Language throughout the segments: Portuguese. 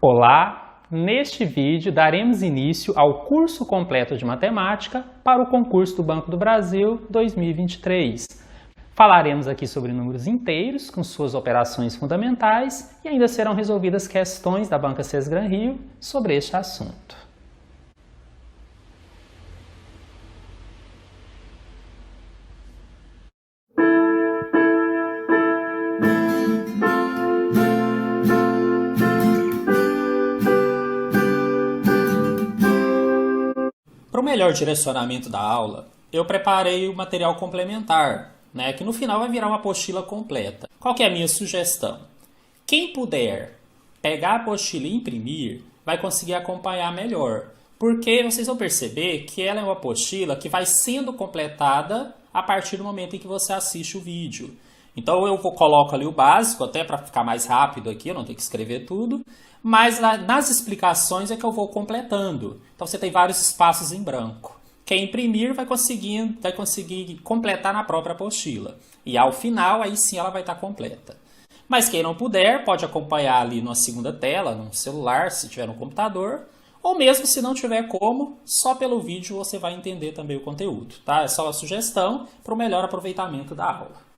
Olá! Neste vídeo daremos início ao curso completo de matemática para o concurso do Banco do Brasil 2023. Falaremos aqui sobre números inteiros com suas operações fundamentais e ainda serão resolvidas questões da Banca Sesgran Rio sobre este assunto. Para o melhor direcionamento da aula, eu preparei o material complementar, que no final vai virar uma apostila completa. Qual que é a minha sugestão? Quem puder pegar a apostila e imprimir, vai conseguir acompanhar melhor, porque vocês vão perceber que ela é uma apostila que vai sendo completada a partir do momento em que você assiste o vídeo. Então eu coloco ali o básico, até para ficar mais rápido aqui, eu não tenho que escrever tudo, mas nas explicações é que eu vou completando. Então você tem vários espaços em branco. Quem imprimir vai conseguir completar na própria apostila. E ao final, aí sim ela vai estar completa. Mas quem não puder, pode acompanhar ali na segunda tela, no celular, se tiver no computador, ou mesmo se não tiver como, só pelo vídeo você vai entender também o conteúdo, tá? É só uma sugestão para o melhor aproveitamento da aula.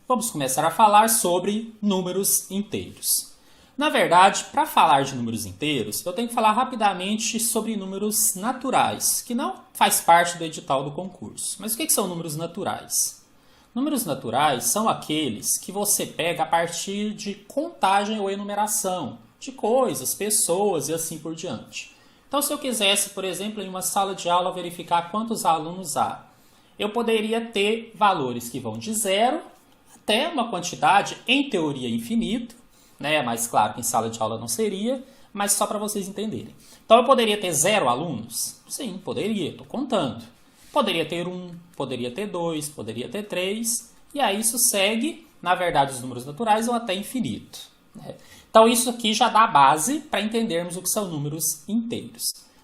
Vamos começar a falar sobre números inteiros. Na verdade, para falar de números inteiros, eu tenho que falar rapidamente sobre números naturais, que não faz parte do edital do concurso. Mas o que são números naturais? Números naturais são aqueles que você pega a partir de contagem ou enumeração de coisas, pessoas e assim por diante. Então, se eu quisesse, por exemplo, em uma sala de aula verificar quantos alunos há, eu poderia ter valores que vão de 0 até uma quantidade, em teoria, infinito, mas claro que em sala de aula não seria, mas só para vocês entenderem. Então eu poderia ter 0 alunos? Sim, poderia, estou contando. Poderia ter 1, poderia ter 2, poderia ter 3, e aí isso segue, na verdade, os números naturais vão até infinito. Então isso aqui já dá a base para entendermos o que são números inteiros.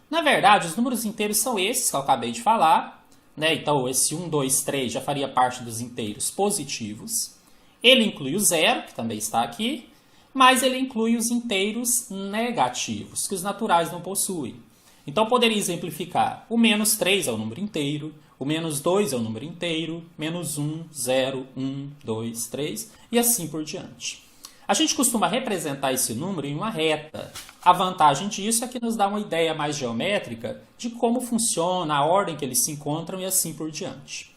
Na verdade, os números inteiros são esses que eu acabei de falar, Então esse 1, 2, 3 já faria parte dos inteiros positivos. Ele inclui o 0, que também está aqui, mas ele inclui os inteiros negativos, que os naturais não possuem. Então, eu poderia exemplificar. O menos 3 é um número inteiro, o menos 2 é um número inteiro, menos 1, 0, 1, 2, 3 e assim por diante. A gente costuma representar esse número em uma reta. A vantagem disso é que nos dá uma ideia mais geométrica de como funciona, a ordem que eles se encontram e assim por diante.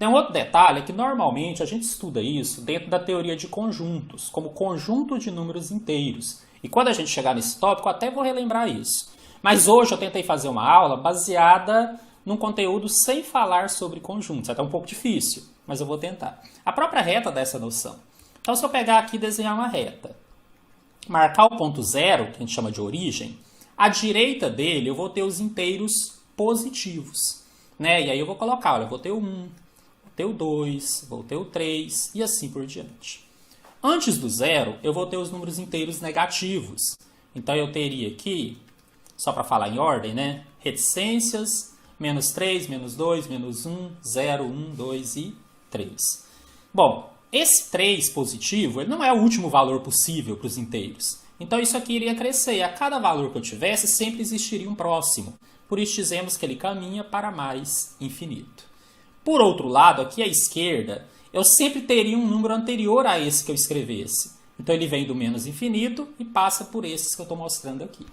Um outro detalhe é que normalmente a gente estuda isso dentro da teoria de conjuntos, como conjunto de números inteiros. E quando a gente chegar nesse tópico, eu até vou relembrar isso. Mas hoje eu tentei fazer uma aula baseada num conteúdo sem falar sobre conjuntos. É até um pouco difícil, mas eu vou tentar. A própria reta dá essa noção. Então, se eu pegar aqui e desenhar uma reta, marcar o ponto 0, que a gente chama de origem, à direita dele eu vou ter os inteiros positivos. E aí eu vou colocar, olha, eu vou ter o 1, ter o 2, vou ter o 3 e assim por diante. Antes do 0, eu vou ter os números inteiros negativos. Então, eu teria aqui, só para falar em ordem, reticências, menos 3, menos 2, menos 1, 0, 1, 2 e 3. Bom, esse 3 positivo ele não é o último valor possível para os inteiros. Então, isso aqui iria crescer. A cada valor que eu tivesse, sempre existiria um próximo. Por isso, dizemos que ele caminha para mais infinito. Por outro lado, aqui à esquerda, eu sempre teria um número anterior a esse que eu escrevesse. Então, ele vem do menos infinito e passa por esses que eu estou mostrando aqui.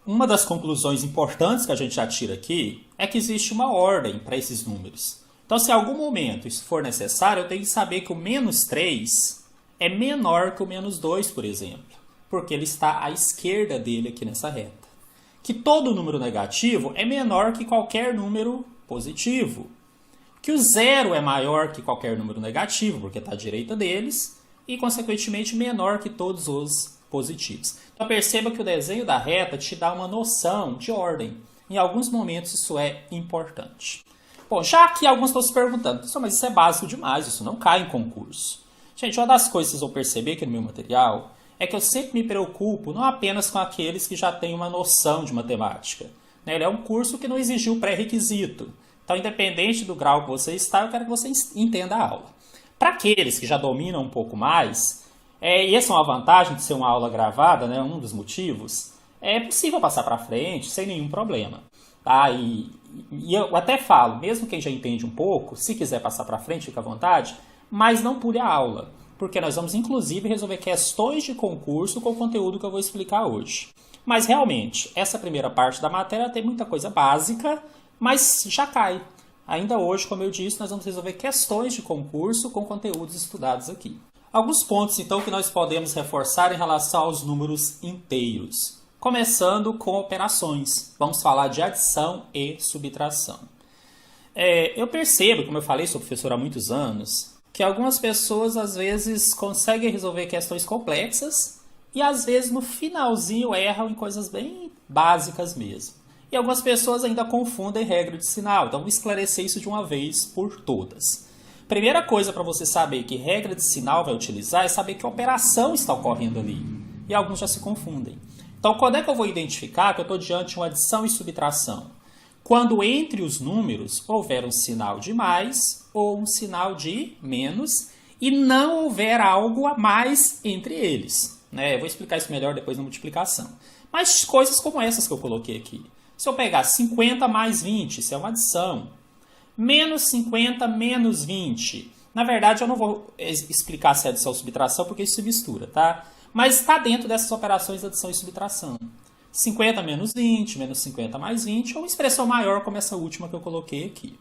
Uma das conclusões importantes que a gente já tira aqui é que existe uma ordem para esses números. Então, se em algum momento isso for necessário, eu tenho que saber que o menos 3 é menor que o menos 2, por exemplo, porque ele está à esquerda dele aqui nessa reta. Que todo número negativo é menor que qualquer número positivo. Que o 0 é maior que qualquer número negativo, porque está à direita deles, e, consequentemente, menor que todos os positivos. Então, perceba que o desenho da reta te dá uma noção de ordem. Em alguns momentos, isso é importante. Bom, já que alguns estão se perguntando, mas isso é básico demais, isso não cai em concurso. Gente, uma das coisas que vocês vão perceber aqui no meu material é que eu sempre me preocupo não apenas com aqueles que já têm uma noção de matemática. Ele é um curso que não exigiu pré-requisito. Então, independente do grau que você está, eu quero que você entenda a aula. Para aqueles que já dominam um pouco mais, E essa é uma vantagem de ser uma aula gravada, né? Um dos motivos. É possível passar para frente sem nenhum problema. Tá? E eu até falo, mesmo quem já entende um pouco, se quiser passar para frente, fica à vontade, mas não pule a aula, porque nós vamos inclusive resolver questões de concurso com o conteúdo que eu vou explicar hoje. Mas realmente, essa primeira parte da matéria tem muita coisa básica, mas já cai. Ainda hoje, como eu disse, nós vamos resolver questões de concurso com conteúdos estudados aqui. Alguns pontos, então, que nós podemos reforçar em relação aos números inteiros. Começando com operações. Vamos falar de adição e subtração. Eu percebo, como eu falei, sou professor há muitos anos, que algumas pessoas, às vezes, conseguem resolver questões complexas e, às vezes, no finalzinho erram em coisas bem básicas mesmo. E algumas pessoas ainda confundem regra de sinal. Então, vou esclarecer isso de uma vez por todas. Primeira coisa para você saber que regra de sinal vai utilizar é saber que operação está ocorrendo ali. E alguns já se confundem. Então, quando é que eu vou identificar que eu estou diante de uma adição e subtração? Quando entre os números houver um sinal de mais ou um sinal de menos e não houver algo a mais entre eles. Eu vou explicar isso melhor depois na multiplicação. Mas coisas como essas que eu coloquei aqui. Se eu pegar 50 mais 20, isso é uma adição. Menos 50 menos 20. Na verdade, eu não vou explicar se é adição ou subtração, porque isso se mistura, tá? Mas está dentro dessas operações de adição e subtração. 50 menos 20, menos 50 mais 20, ou uma expressão maior como essa última que eu coloquei aqui.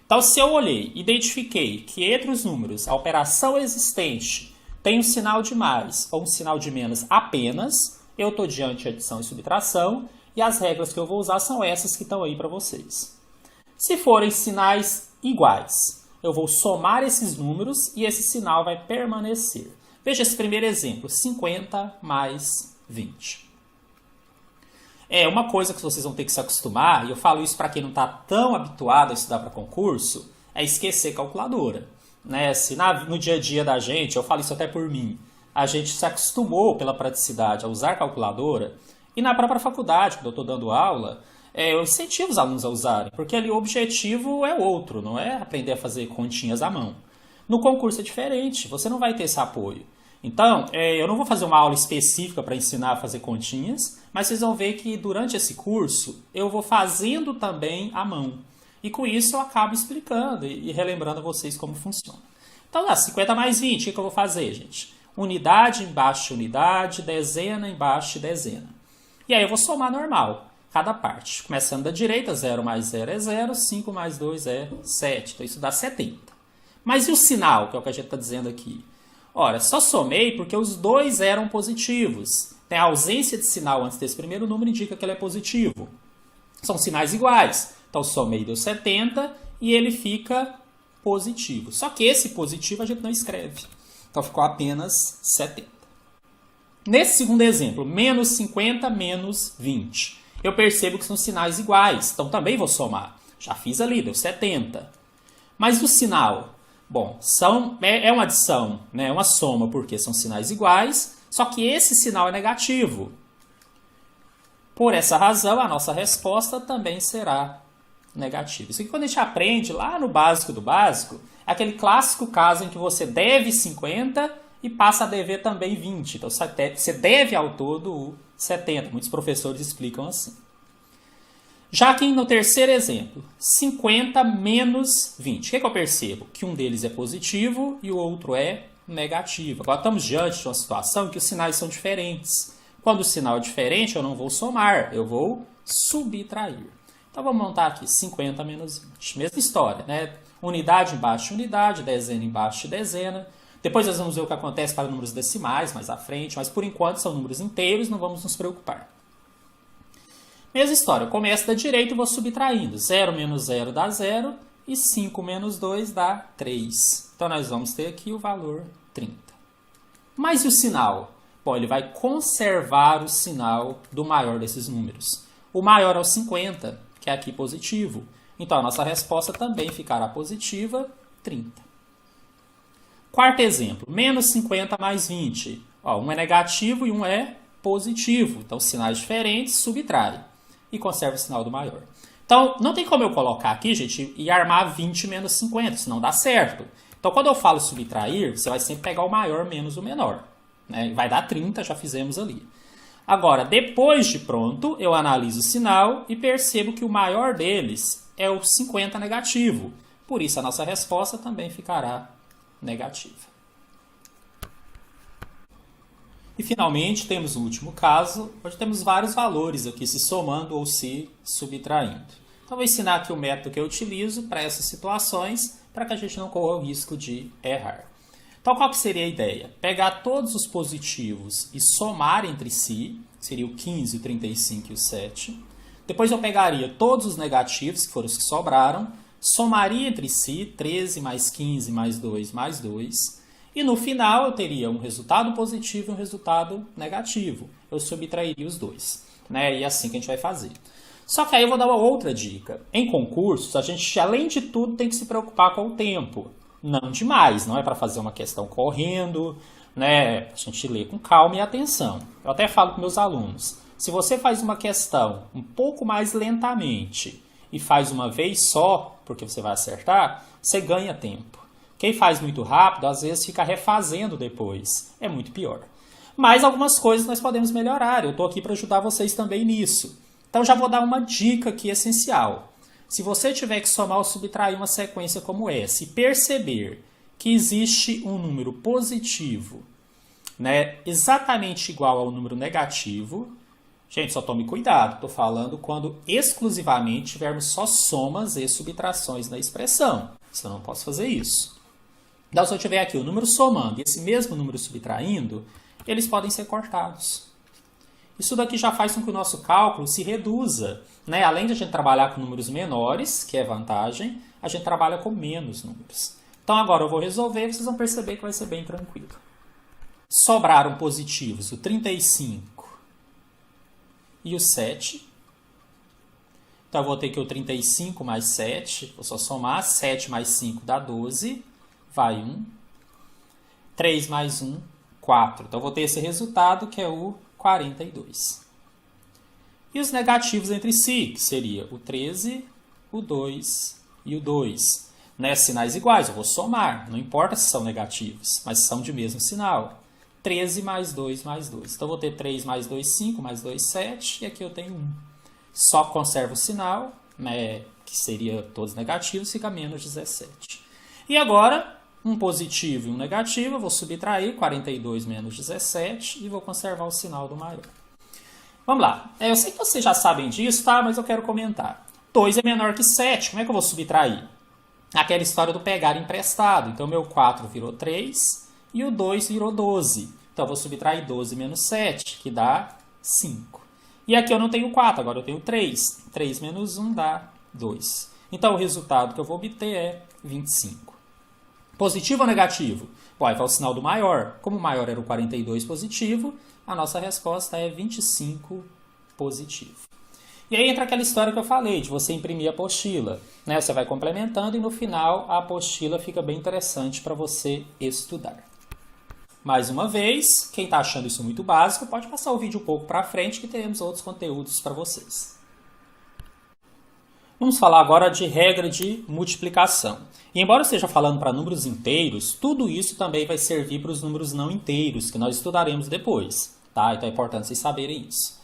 Então, se eu olhei, identifiquei que entre os números a operação existente tem um sinal de mais ou um sinal de menos apenas, eu estou diante de adição e subtração, e as regras que eu vou usar são essas que estão aí para vocês. Se forem sinais iguais, eu vou somar esses números e esse sinal vai permanecer. Veja esse primeiro exemplo, 50 mais 20. Uma coisa que vocês vão ter que se acostumar, e eu falo isso para quem não está tão habituado a estudar para concurso, é esquecer calculadora. Se no dia a dia da gente, eu falo isso até por mim, a gente se acostumou pela praticidade a usar calculadora, e na própria faculdade, quando eu estou dando aula, eu incentivo os alunos a usarem, porque ali o objetivo é outro, não é aprender a fazer continhas à mão. No concurso é diferente, você não vai ter esse apoio. Então, eu não vou fazer uma aula específica para ensinar a fazer continhas, mas vocês vão ver que durante esse curso eu vou fazendo também à mão. E com isso eu acabo explicando e relembrando a vocês como funciona. Então, 50 mais 20, o que eu vou fazer, gente? Unidade embaixo de unidade, dezena embaixo de dezena. E aí eu vou somar normal, cada parte. Começando da direita, 0 mais 0 é 0, 5 mais 2 é 7. Então isso dá 70. Mas e o sinal, que é o que a gente está dizendo aqui? Ora, só somei porque os dois eram positivos. A ausência de sinal antes desse primeiro número indica que ele é positivo. São sinais iguais. Então somei deu 70 e ele fica positivo. Só que esse positivo a gente não escreve. Então ficou apenas 70. Nesse segundo exemplo, menos 50 menos 20. Eu percebo que são sinais iguais, então também vou somar. Já fiz ali, deu 70. Mas o sinal? Bom, é uma adição, é uma soma, porque são sinais iguais, só que esse sinal é negativo. Por essa razão, a nossa resposta também será negativa. Isso aqui, quando a gente aprende lá no básico do básico, é aquele clássico caso em que você deve 50 e passa a dever também 20. Então, você deve ao todo o 70. Muitos professores explicam assim. Já aqui no terceiro exemplo, 50 menos 20. O que eu percebo? Que um deles é positivo e o outro é negativo. Agora estamos diante de uma situação em que os sinais são diferentes. Quando o sinal é diferente, eu não vou somar, eu vou subtrair. Então vamos montar aqui 50 menos 20. Mesma história, né? Unidade embaixo de unidade, dezena embaixo de dezena. Depois nós vamos ver o que acontece para números decimais mais à frente, mas por enquanto são números inteiros, não vamos nos preocupar. Mesma história, eu começo da direita e vou subtraindo. 0 menos 0 dá 0 e 5 menos 2 dá 3. Então nós vamos ter aqui o valor 30. Mas e o sinal? Bom, ele vai conservar o sinal do maior desses números. O maior é o 50, que é aqui positivo. Então a nossa resposta também ficará positiva, 30. Quarto exemplo, menos 50 mais 20. Um é negativo e um é positivo. Então, sinais diferentes, subtrai. E conserva o sinal do maior. Então, não tem como eu colocar aqui, gente, e armar 20 menos 50, senão dá certo. Então, quando eu falo subtrair, você vai sempre pegar o maior menos o menor. né? Vai dar 30, já fizemos ali. Agora, depois de pronto, eu analiso o sinal e percebo que o maior deles é o 50 negativo. Por isso, a nossa resposta também ficará negativa. E, finalmente, temos o último caso, onde temos vários valores aqui se somando ou se subtraindo. Então, vou ensinar aqui o método que eu utilizo para essas situações, para que a gente não corra o risco de errar. Então, qual que seria a ideia? Pegar todos os positivos e somar entre si, seria o 15, o 35 e o 7. Depois eu pegaria todos os negativos, que foram os que sobraram, somaria entre si, 13 mais 15 mais 2 mais 2. E no final eu teria um resultado positivo e um resultado negativo. Eu subtrairia os dois, né? E é assim que a gente vai fazer. Só que aí eu vou dar uma outra dica. Em concursos, a gente, além de tudo, tem que se preocupar com o tempo. Não demais, não é para fazer uma questão correndo, né? A gente lê com calma e atenção. Eu até falo com meus alunos, se você faz uma questão um pouco mais lentamente e faz uma vez só, porque você vai acertar, você ganha tempo. Quem faz muito rápido, às vezes fica refazendo depois. É muito pior. Mas algumas coisas nós podemos melhorar. Eu estou aqui para ajudar vocês também nisso. Então já vou dar uma dica aqui essencial. Se você tiver que somar ou subtrair uma sequência como essa e perceber que existe um número positivo, né, exatamente igual ao número negativo, gente, só tome cuidado. Estou falando quando exclusivamente tivermos só somas e subtrações na expressão. Senão eu não posso fazer isso. Então, se eu tiver aqui o número somando e esse mesmo número subtraindo, eles podem ser cortados. Isso daqui já faz com que o nosso cálculo se reduza, né? Além de a gente trabalhar com números menores, que é vantagem, a gente trabalha com menos números. Então, agora eu vou resolver e vocês vão perceber que vai ser bem tranquilo. Sobraram positivos o 35 e o 7. Então, eu vou ter aqui o 35 mais 7, vou só somar, 7 mais 5 dá 12. Vai 1, 3 mais 1, 4. Então, eu vou ter esse resultado, que é o 42. E os negativos entre si, que seria o 13, o 2 e o 2. Né? Sinais iguais, eu vou somar. Não importa se são negativos, mas são de mesmo sinal. 13 mais 2 mais 2. Então, eu vou ter 3 mais 2, 5, mais 2, 7. E aqui eu tenho 1. Só conservo o sinal, né, que seria todos negativos, fica menos 17. E agora, um positivo e um negativo, eu vou subtrair 42 menos 17 e vou conservar o sinal do maior. Vamos lá. Eu sei que vocês já sabem disso, tá? Mas eu quero comentar. 2 é menor que 7. Como é que eu vou subtrair? Aquela história do pegar emprestado. Então, meu 4 virou 3 e o 2 virou 12. Então, eu vou subtrair 12 menos 7, que dá 5. E aqui eu não tenho 4, agora eu tenho 3. 3 menos 1 dá 2. Então, o resultado que eu vou obter é 25. Positivo ou negativo? Vai o sinal do maior. Como o maior era o 42 positivo, a nossa resposta é 25 positivo. E aí entra aquela história que eu falei, de você imprimir a apostila. Né? Você vai complementando e no final a apostila fica bem interessante para você estudar. Mais uma vez, quem está achando isso muito básico, pode passar o vídeo um pouco para frente que teremos outros conteúdos para vocês. Vamos falar agora de regra de multiplicação. E embora eu esteja falando para números inteiros, tudo isso também vai servir para os números não inteiros, que nós estudaremos depois. Tá? Então é importante vocês saberem isso.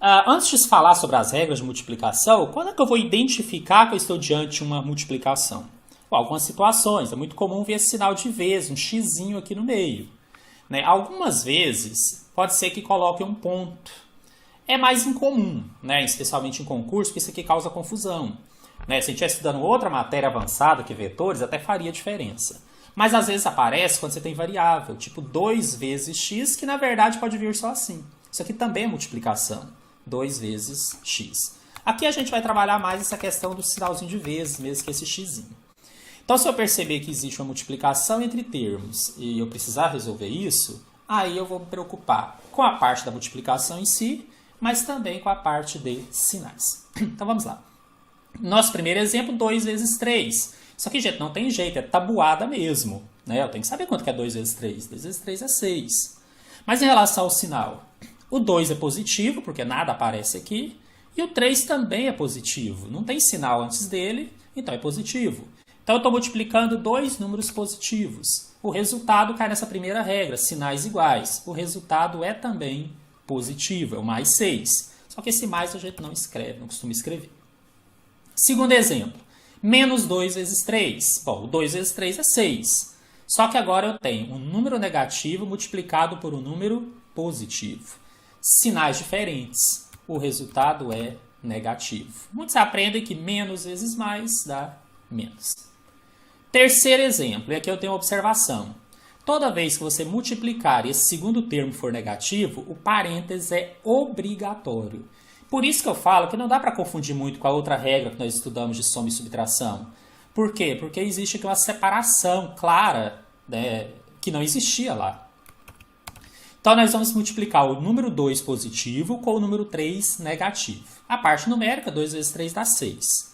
Antes de falar sobre as regras de multiplicação, quando é que eu vou identificar que eu estou diante de uma multiplicação? Bom, algumas situações, é muito comum ver esse sinal de vezes, um xizinho aqui no meio. Né? Algumas vezes pode ser que coloque um ponto. É mais incomum, né? Especialmente em concurso, porque isso aqui causa confusão. Né? Se a gente estiver estudando outra matéria avançada que vetores, até faria diferença. Mas às vezes aparece quando você tem variável, tipo 2 vezes x, que na verdade pode vir só assim. Isso aqui também é multiplicação, 2 vezes x. Aqui a gente vai trabalhar mais essa questão do sinalzinho de vezes, mesmo que esse xzinho. Então, se eu perceber que existe uma multiplicação entre termos e eu precisar resolver isso, aí eu vou me preocupar com a parte da multiplicação em si, mas também com a parte de sinais. Então, vamos lá. Nosso primeiro exemplo, 2 vezes 3. Isso aqui, gente, não tem jeito, é tabuada mesmo. Né? Eu tenho que saber quanto que é 2 vezes 3. 2 vezes 3 é 6. Mas em relação ao sinal, o 2 é positivo, porque nada aparece aqui, e o 3 também é positivo. Não tem sinal antes dele, então é positivo. Então, eu estou multiplicando dois números positivos. o resultado cai nessa primeira regra, sinais iguais. O resultado é também positivo, é o mais 6. Só que esse mais a gente não escreve, não costuma escrever. Segundo exemplo, menos 2 vezes 3. Bom, o 2 vezes 3 é 6. Só que agora eu tenho um número negativo multiplicado por um número positivo. Sinais diferentes. O resultado é negativo. Muitos aprendem que menos vezes mais dá menos. Terceiro exemplo, e aqui eu tenho uma observação. Toda vez que você multiplicar e esse segundo termo for negativo, o parênteses é obrigatório. Por isso que eu falo que não dá para confundir muito com a outra regra que nós estudamos de soma e subtração. Por quê? Porque existe aqui uma separação clara, né, que não existia lá. Então nós vamos multiplicar o número 2 positivo com o número 3 negativo. A parte numérica, 2 vezes 3 dá 6.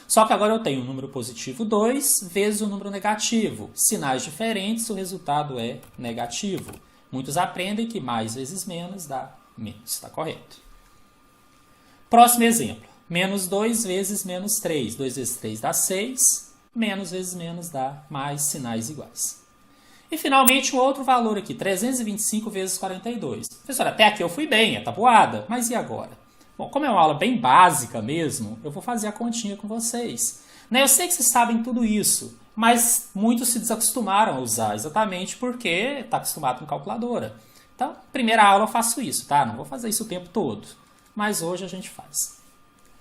Só que agora eu tenho o número positivo 2 vezes o número negativo. Sinais diferentes, o resultado é negativo. Muitos aprendem que mais vezes menos dá menos. Está correto. Próximo exemplo. Menos 2 vezes menos 3. 2 vezes 3 dá 6. Menos vezes menos dá mais, sinais iguais. E finalmente o outro valor aqui, 325 vezes 42. Professor, até aqui eu fui bem, é tabuada. Mas e agora? Bom, como é uma aula bem básica mesmo, eu vou fazer a continha com vocês. Eu sei que vocês sabem tudo isso, mas muitos se desacostumaram a usar, exatamente porque está acostumado com calculadora. Então, primeira aula eu faço isso, tá? Não vou fazer isso o tempo todo, mas hoje a gente faz.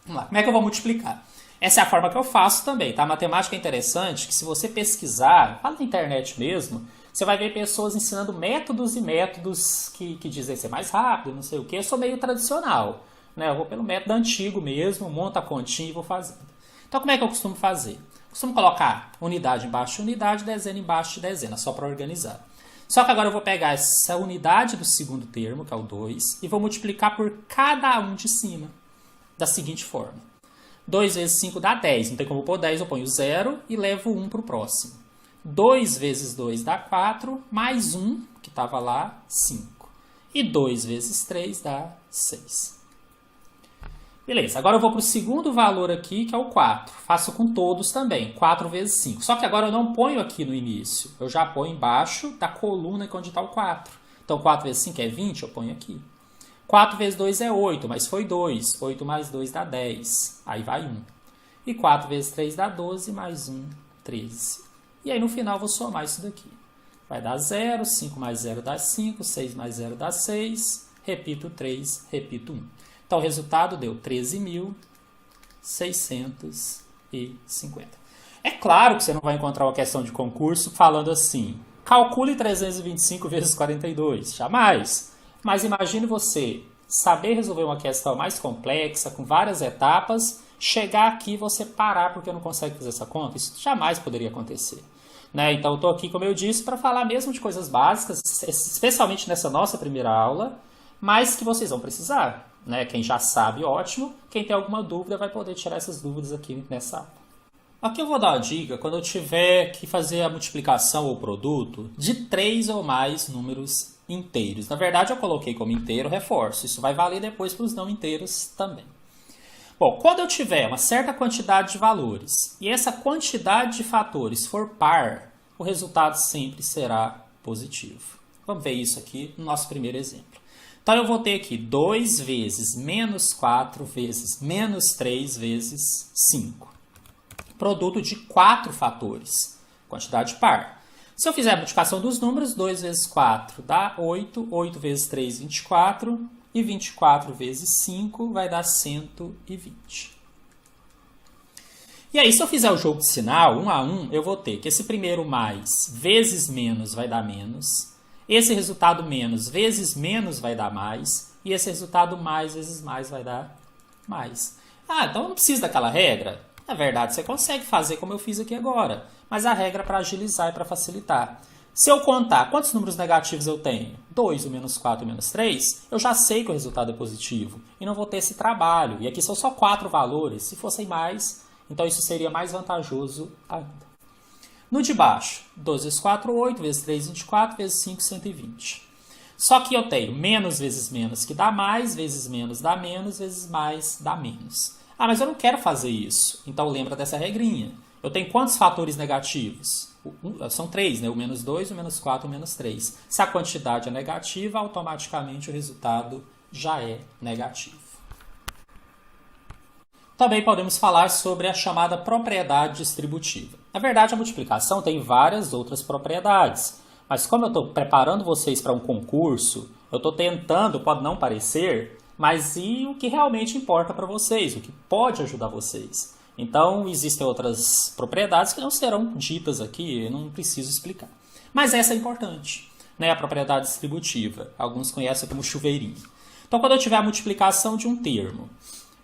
Vamos lá, como é que eu vou multiplicar? Essa é a forma que eu faço também, tá? A matemática é interessante que se você pesquisar, fala na internet mesmo, você vai ver pessoas ensinando métodos e métodos que dizem ser mais rápido, não sei o quê. Eu sou meio tradicional. Eu vou pelo método antigo mesmo, monto a continha e vou fazendo. Então, como é que eu costumo fazer? Costumo colocar unidade embaixo de unidade, dezena embaixo de dezena, só para organizar. Só que agora eu vou pegar essa unidade do segundo termo, que é o 2, e vou multiplicar por cada um de cima, da seguinte forma. 2 vezes 5 dá 10, não tem como pôr 10, eu ponho 0 e levo 1 para o próximo. 2 vezes 2 dá 4, mais 1, que estava lá, 5. E 2 vezes 3 dá 6. Beleza, agora eu vou para o segundo valor aqui, que é o 4. Faço com todos também, 4 vezes 5. Só que agora eu não ponho aqui no início, eu já ponho embaixo da coluna onde está o 4. Então 4 vezes 5 é 20, eu ponho aqui. 4 vezes 2 é 8, mas foi 2. 8 mais 2 dá 10, aí vai 1. E 4 vezes 3 dá 12, mais 1, 13. E aí no final eu vou somar isso daqui. Vai dar 0, 5 mais 0 dá 5, 6 mais 0 dá 6, repito 3, repito 1. Então, o resultado deu 13.650. É claro que você não vai encontrar uma questão de concurso falando assim, calcule 325 vezes 42. Jamais. Mas imagine você saber resolver uma questão mais complexa, com várias etapas, chegar aqui e você parar porque não consegue fazer essa conta. Isso jamais poderia acontecer. Então, eu estou aqui, como eu disse, para falar mesmo de coisas básicas, especialmente nessa nossa primeira aula, mas que vocês vão precisar. Quem já sabe, ótimo. Quem tem alguma dúvida vai poder tirar essas dúvidas aqui nessa aula. Aqui eu vou dar uma dica quando eu tiver que fazer a multiplicação ou produto de 3 ou mais números inteiros. Na verdade, eu coloquei como inteiro, reforço. Isso vai valer depois para os não inteiros também. Bom, quando eu tiver uma certa quantidade de valores e essa quantidade de fatores for par, o resultado sempre será positivo. Vamos ver isso aqui no nosso primeiro exemplo. Então, eu vou ter aqui 2 vezes menos 4 vezes menos 3 vezes 5. Produto de 4 fatores, quantidade par. Se eu fizer a multiplicação dos números, 2 vezes 4 dá 8, 8 vezes 3, 24, e 24 vezes 5 vai dar 120. E aí, se eu fizer o jogo de sinal, 1 a 1, eu vou ter que esse primeiro mais vezes menos vai dar menos. Esse resultado menos vezes menos vai dar mais. E esse resultado mais vezes mais vai dar mais. Então eu não preciso daquela regra? Na verdade, você consegue fazer como eu fiz aqui agora. Mas a regra é para agilizar e para facilitar. Se eu contar quantos números negativos eu tenho, 2, o menos 4 e o menos 3, eu já sei que o resultado é positivo. E não vou ter esse trabalho. E aqui são só 4 valores. Se fossem mais, então isso seria mais vantajoso ainda. No de baixo, 2 vezes 4, 8, vezes 3, 24, vezes 5, 120. Só que eu tenho menos vezes menos, que dá mais, vezes menos dá menos, vezes mais dá menos. Mas eu não quero fazer isso. Então lembra dessa regrinha. Eu tenho quantos fatores negativos? São 3, né? O menos 2, o menos 4, o menos 3. Se a quantidade é negativa, automaticamente o resultado já é negativo. Também podemos falar sobre a chamada propriedade distributiva. Na verdade, a multiplicação tem várias outras propriedades, mas como eu estou preparando vocês para um concurso, eu estou tentando, pode não parecer, mas o que realmente importa para vocês, o que pode ajudar vocês. Então, existem outras propriedades que não serão ditas aqui, eu não preciso explicar. Mas essa é importante, né? A propriedade distributiva. Alguns conhecem como chuveirinho. Então, quando eu tiver a multiplicação de um termo,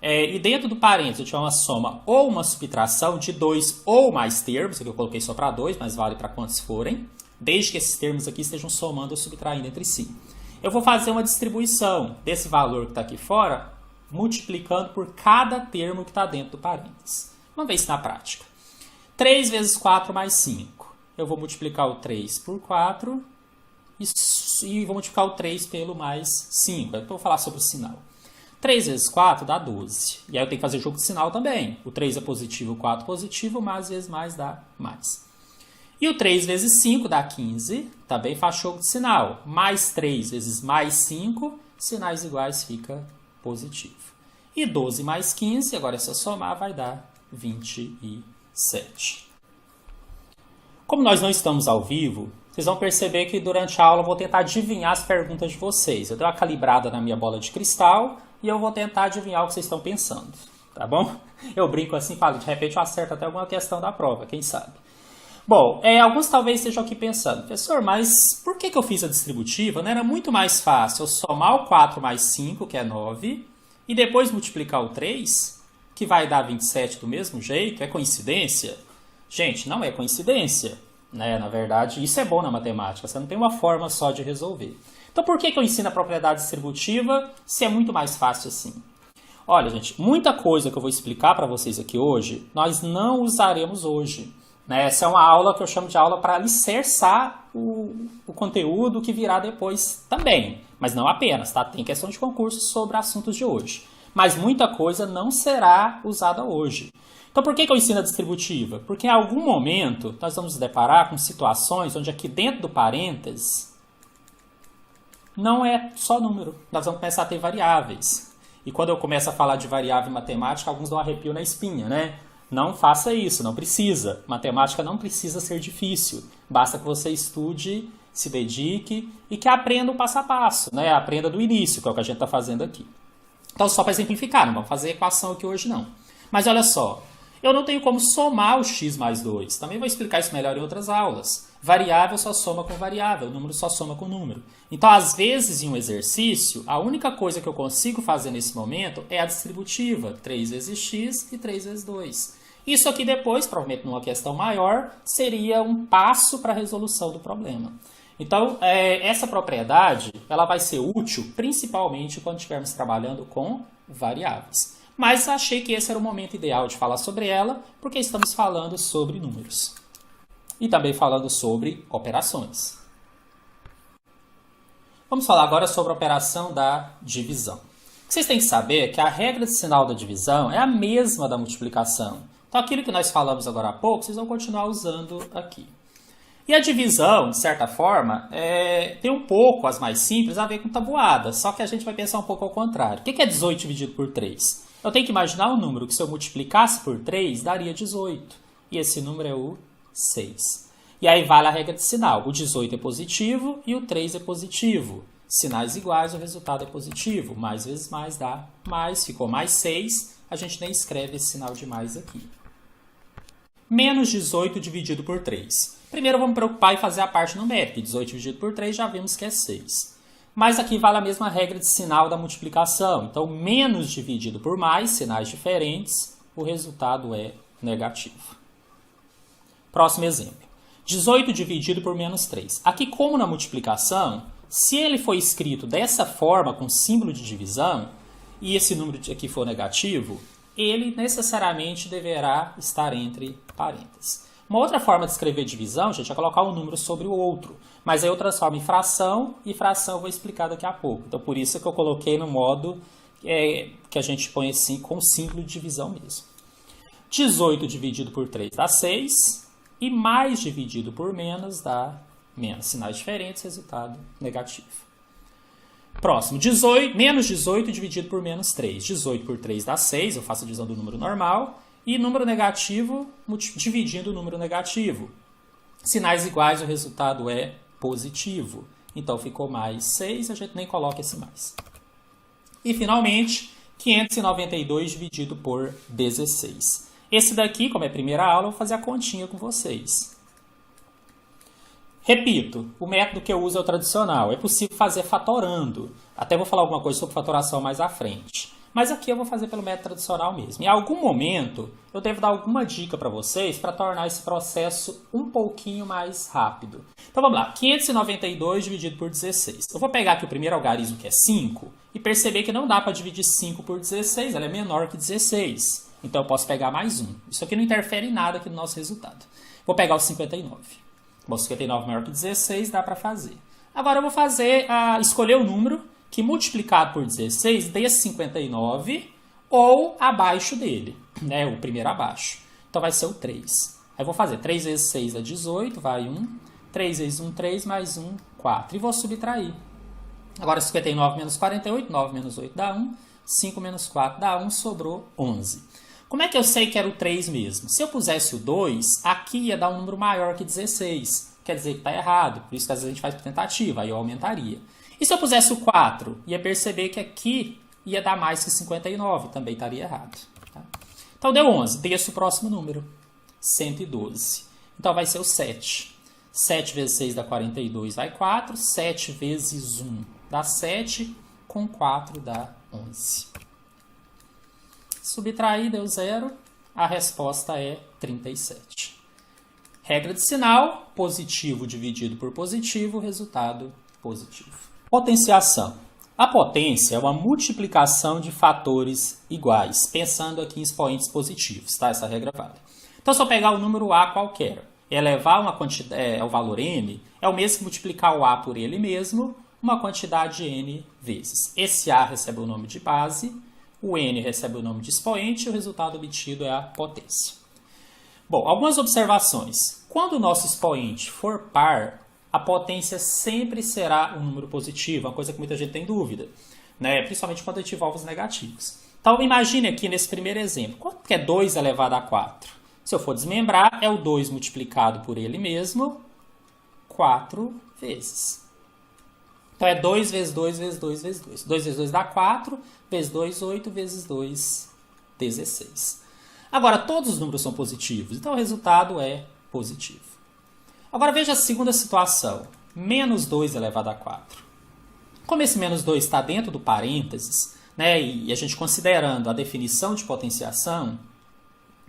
e dentro do parênteses eu tiver uma soma ou uma subtração de 2 ou mais termos, aqui eu coloquei só para 2, mas vale para quantos forem, desde que esses termos aqui estejam somando ou subtraindo entre si. Eu vou fazer uma distribuição desse valor que está aqui fora, multiplicando por cada termo que está dentro do parênteses. Vamos ver isso na prática. 3 vezes 4 mais 5. Eu vou multiplicar o 3 por 4 e vou multiplicar o 3 pelo mais 5. Eu vou falar sobre o sinal. 3 vezes 4 dá 12. E aí eu tenho que fazer jogo de sinal também. O 3 é positivo, o 4 positivo, mais vezes mais dá mais. E o 3 vezes 5 dá 15, também faz jogo de sinal. Mais 3 vezes mais 5, sinais iguais fica positivo. E 12 mais 15, agora é só somar, vai dar 27. Como nós não estamos ao vivo, vocês vão perceber que durante a aula eu vou tentar adivinhar as perguntas de vocês. Eu dei uma calibrada na minha bola de cristal e eu vou tentar adivinhar o que vocês estão pensando, tá bom? Eu brinco assim, falo, de repente eu acerto até alguma questão da prova, quem sabe? Bom, alguns talvez estejam aqui pensando, professor, mas por que eu fiz a distributiva? Não era muito mais fácil eu somar o 4 mais 5, que é 9, e depois multiplicar o 3, que vai dar 27 do mesmo jeito? É coincidência? Gente, não é coincidência, né? Na verdade, isso é bom na matemática, você não tem uma forma só de resolver. Então, por que eu ensino a propriedade distributiva se é muito mais fácil assim? Olha, gente, muita coisa que eu vou explicar para vocês aqui hoje, nós não usaremos hoje. Né? Essa é uma aula que eu chamo de aula para alicerçar o conteúdo que virá depois também. Mas não apenas, tá? Tem questão de concurso sobre assuntos de hoje. Mas muita coisa não será usada hoje. Então, por que eu ensino a distributiva? Porque em algum momento nós vamos nos deparar com situações onde aqui dentro do parênteses não é só número. Nós vamos começar a ter variáveis. E quando eu começo a falar de variável em matemática, alguns dão um arrepio na espinha, né? Não faça isso, não precisa. Matemática não precisa ser difícil. Basta que você estude, se dedique e que aprenda o passo a passo, né? Aprenda do início, que é o que a gente está fazendo aqui. Então, só para exemplificar, não vamos fazer equação aqui hoje não. Mas olha só, eu não tenho como somar o x mais 2. Também vou explicar isso melhor em outras aulas. Variável só soma com variável, número só soma com número. Então, às vezes, em um exercício, a única coisa que eu consigo fazer nesse momento é a distributiva. 3 vezes x e 3 vezes 2. Isso aqui depois, provavelmente numa questão maior, seria um passo para a resolução do problema. Então, essa propriedade ela vai ser útil principalmente quando estivermos trabalhando com variáveis. Mas achei que esse era o momento ideal de falar sobre ela, porque estamos falando sobre números. E também falando sobre operações. Vamos falar agora sobre a operação da divisão. O que vocês têm que saber é que a regra de sinal da divisão é a mesma da multiplicação. Então, aquilo que nós falamos agora há pouco, vocês vão continuar usando aqui. E a divisão, de certa forma, tem um pouco, as mais simples, a ver com tabuada. Só que a gente vai pensar um pouco ao contrário. O que é 18 dividido por 3? Eu tenho que imaginar um número que, se eu multiplicasse por 3, daria 18. E esse número é o 6. E aí vale a regra de sinal. O 18 é positivo e o 3 é positivo. Sinais iguais, o resultado é positivo. Mais vezes mais dá mais. Ficou mais 6. A gente nem escreve esse sinal de mais aqui. Menos 18 dividido por 3. Primeiro vamos preocupar em fazer a parte numérica. 18 dividido por 3 já vimos que é 6. Mas aqui vale a mesma regra de sinal da multiplicação. Então, menos dividido por mais, sinais diferentes, o resultado é negativo. Próximo exemplo. 18 dividido por menos 3. Aqui, como na multiplicação, se ele for escrito dessa forma, com símbolo de divisão, e esse número aqui for negativo, ele necessariamente deverá estar entre parênteses. Uma outra forma de escrever divisão, gente, é colocar um número sobre o outro. Mas aí eu transformo em fração, e fração eu vou explicar daqui a pouco. Então, por isso que eu coloquei no modo que a gente põe assim, com símbolo de divisão mesmo. 18 dividido por 3 dá 6. E mais dividido por menos dá menos. Sinais diferentes, resultado negativo. Próximo, menos 18 dividido por menos 3. 18 por 3 dá 6, eu faço a divisão do número normal. E número negativo dividindo o número negativo. Sinais iguais, o resultado é positivo. Então ficou mais 6, a gente nem coloca esse mais. E finalmente, 592 dividido por 16. Esse daqui, como é a primeira aula, eu vou fazer a continha com vocês. Repito, o método que eu uso é o tradicional. É possível fazer fatorando. Até vou falar alguma coisa sobre fatoração mais à frente. Mas aqui eu vou fazer pelo método tradicional mesmo. Em algum momento, eu devo dar alguma dica para vocês para tornar esse processo um pouquinho mais rápido. Então vamos lá, 592 dividido por 16. Eu vou pegar aqui o primeiro algarismo, que é 5, e perceber que não dá para dividir 5 por 16, ela é menor que 16. Então eu posso pegar mais 1. Isso aqui não interfere em nada aqui no nosso resultado. Vou pegar o 59. Bom, 59 maior que 16, dá para fazer. Agora eu vou escolher o número que multiplicado por 16 dê 59 ou abaixo dele, né? O primeiro abaixo. Então vai ser o 3. Aí eu vou fazer 3 vezes 6 é 18, vai 1. 3 vezes 1, 3, mais 1, 4. E vou subtrair. Agora 59 menos 48, 9 menos 8 dá 1. 5 menos 4 dá 1, sobrou 11. Como é que eu sei que era o 3 mesmo? Se eu pusesse o 2, aqui ia dar um número maior que 16. Quer dizer que está errado, por isso que às vezes a gente faz por tentativa, aí eu aumentaria. E se eu pusesse o 4, ia perceber que aqui ia dar mais que 59, também estaria errado. Tá? Então deu 11, desço o próximo número, 112. Então vai ser o 7. 7 vezes 6 dá 42, vai 4. 7 vezes 1 dá 7, com 4 dá 11. Subtrair deu 0, a resposta é 37. Regra de sinal, positivo dividido por positivo, resultado positivo. Potenciação. A potência é uma multiplicação de fatores iguais, pensando aqui em expoentes positivos, tá? Essa regra vale. Então, se eu pegar o número A qualquer, elevar uma quantidade, ao valor n, é o mesmo que multiplicar o A por ele mesmo, uma quantidade de n vezes. Esse A recebe o nome de base, o n recebe o nome de expoente e o resultado obtido é a potência. Bom, algumas observações. Quando o nosso expoente for par, a potência sempre será um número positivo, uma coisa que muita gente tem dúvida, né? Principalmente quando a gente envolve os negativos. Então, imagine aqui nesse primeiro exemplo, quanto que é 2 elevado a 4? Se eu for desmembrar, é o 2 multiplicado por ele mesmo, 4 vezes. Então, é 2 vezes 2 vezes 2 vezes 2. 2 vezes 2 dá 4, vezes 2, 8, vezes 2, 16. Agora, todos os números são positivos, então o resultado é positivo. Agora, veja a segunda situação, menos 2 elevado a 4. Como esse menos 2 está dentro do parênteses, né, e a gente considerando a definição de potenciação,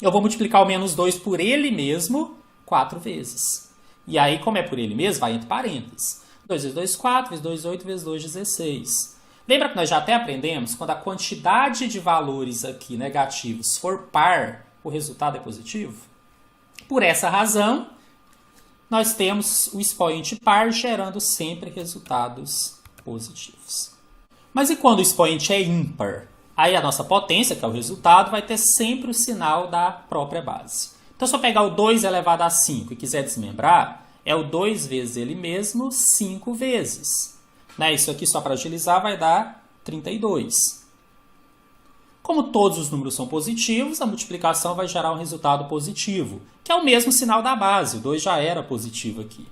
eu vou multiplicar o menos 2 por ele mesmo 4 vezes. E aí, como é por ele mesmo, vai entre parênteses. 2 vezes 2, 4, vezes 2, 8, vezes 2, 16. Lembra que nós já até aprendemos, quando a quantidade de valores aqui negativos for par, o resultado é positivo? Por essa razão, nós temos o expoente par gerando sempre resultados positivos. Mas e quando o expoente é ímpar? Aí a nossa potência, que é o resultado, vai ter sempre o sinal da própria base. Então, se eu pegar o 2 elevado a 5 e quiser desmembrar, é o 2 vezes ele mesmo 5 vezes. Né? Isso aqui, só para agilizar, vai dar 32. Como todos os números são positivos, a multiplicação vai gerar um resultado positivo, que é o mesmo sinal da base. O 2 já era positivo aqui.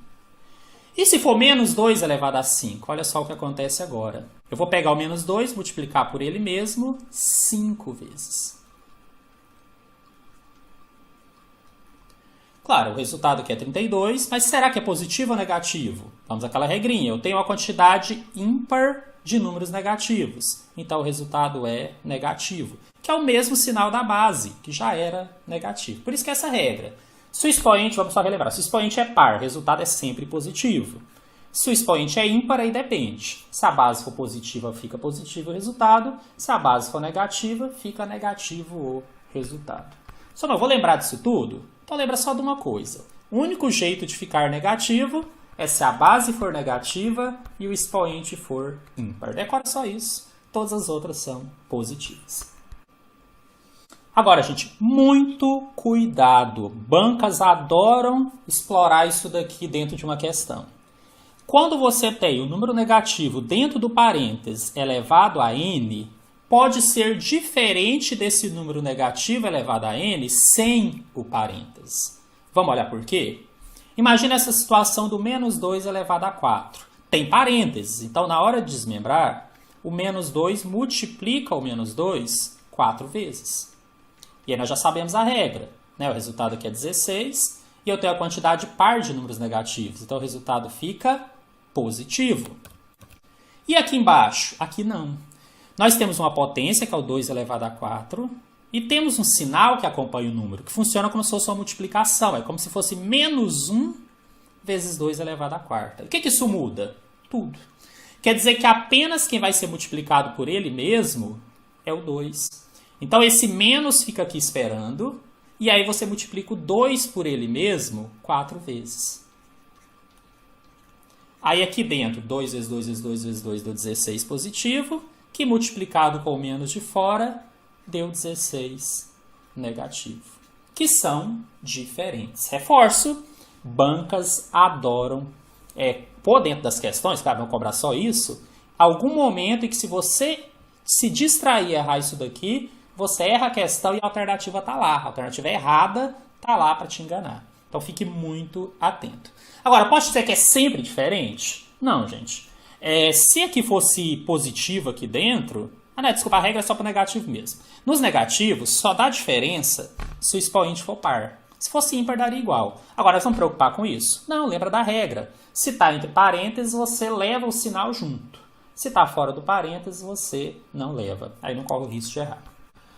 E se for menos 2 elevado a 5? Olha só o que acontece agora. Eu vou pegar o menos 2, multiplicar por ele mesmo 5 vezes. Claro, o resultado aqui é 32, mas será que é positivo ou negativo? Vamos àquela regrinha. Eu tenho uma quantidade ímpar de números negativos. Então, o resultado é negativo, que é o mesmo sinal da base, que já era negativo. Por isso que essa regra. Se o expoente, vamos só relembrar, se o expoente é par, o resultado é sempre positivo. Se o expoente é ímpar, aí depende. Se a base for positiva, fica positivo o resultado. Se a base for negativa, fica negativo o resultado. Só não vou lembrar disso tudo? Então lembra só de uma coisa. O único jeito de ficar negativo é se a base for negativa e o expoente for ímpar. Decora só isso. Todas as outras são positivas. Agora, gente, muito cuidado. Bancas adoram explorar isso daqui dentro de uma questão. Quando você tem o número negativo dentro do parênteses elevado a n, pode ser diferente desse número negativo elevado a n sem o parênteses. Vamos olhar por quê? Imagina essa situação do menos 2 elevado a 4. Tem parênteses, então na hora de desmembrar, o menos 2 multiplica o menos 2 4 vezes. E aí nós já sabemos a regra, né? O resultado aqui é 16 e eu tenho a quantidade par de números negativos. Então o resultado fica positivo. E aqui embaixo? Aqui não. Nós temos uma potência, que é o 2 elevado a 4, e temos um sinal que acompanha o número, que funciona como se fosse uma multiplicação. É como se fosse menos 1 vezes 2 elevado a 4. O que isso muda? Tudo. Quer dizer que apenas quem vai ser multiplicado por ele mesmo é o 2. Então, esse menos fica aqui esperando, e aí você multiplica o 2 por ele mesmo 4 vezes. Aí aqui dentro, 2 vezes 2 vezes 2 vezes 2 deu 16 positivo, que multiplicado com o menos de fora deu 16 negativo. Que são diferentes. Reforço, bancas adoram pôr dentro das questões, claro, não cobrar só isso, algum momento em que se você se distrair e errar isso daqui, você erra a questão e a alternativa está lá. A alternativa errada está lá para te enganar. Então fique muito atento. Agora, posso dizer que é sempre diferente? Não, gente. Se aqui fosse positivo aqui dentro, desculpa, a regra é só para negativo mesmo. Nos negativos, só dá diferença se o expoente for par. Se fosse ímpar, daria igual. Agora, nós vamos preocupar com isso? Não, lembra da regra. Se está entre parênteses, você leva o sinal junto. Se está fora do parênteses, você não leva. Aí não corre o risco de errar.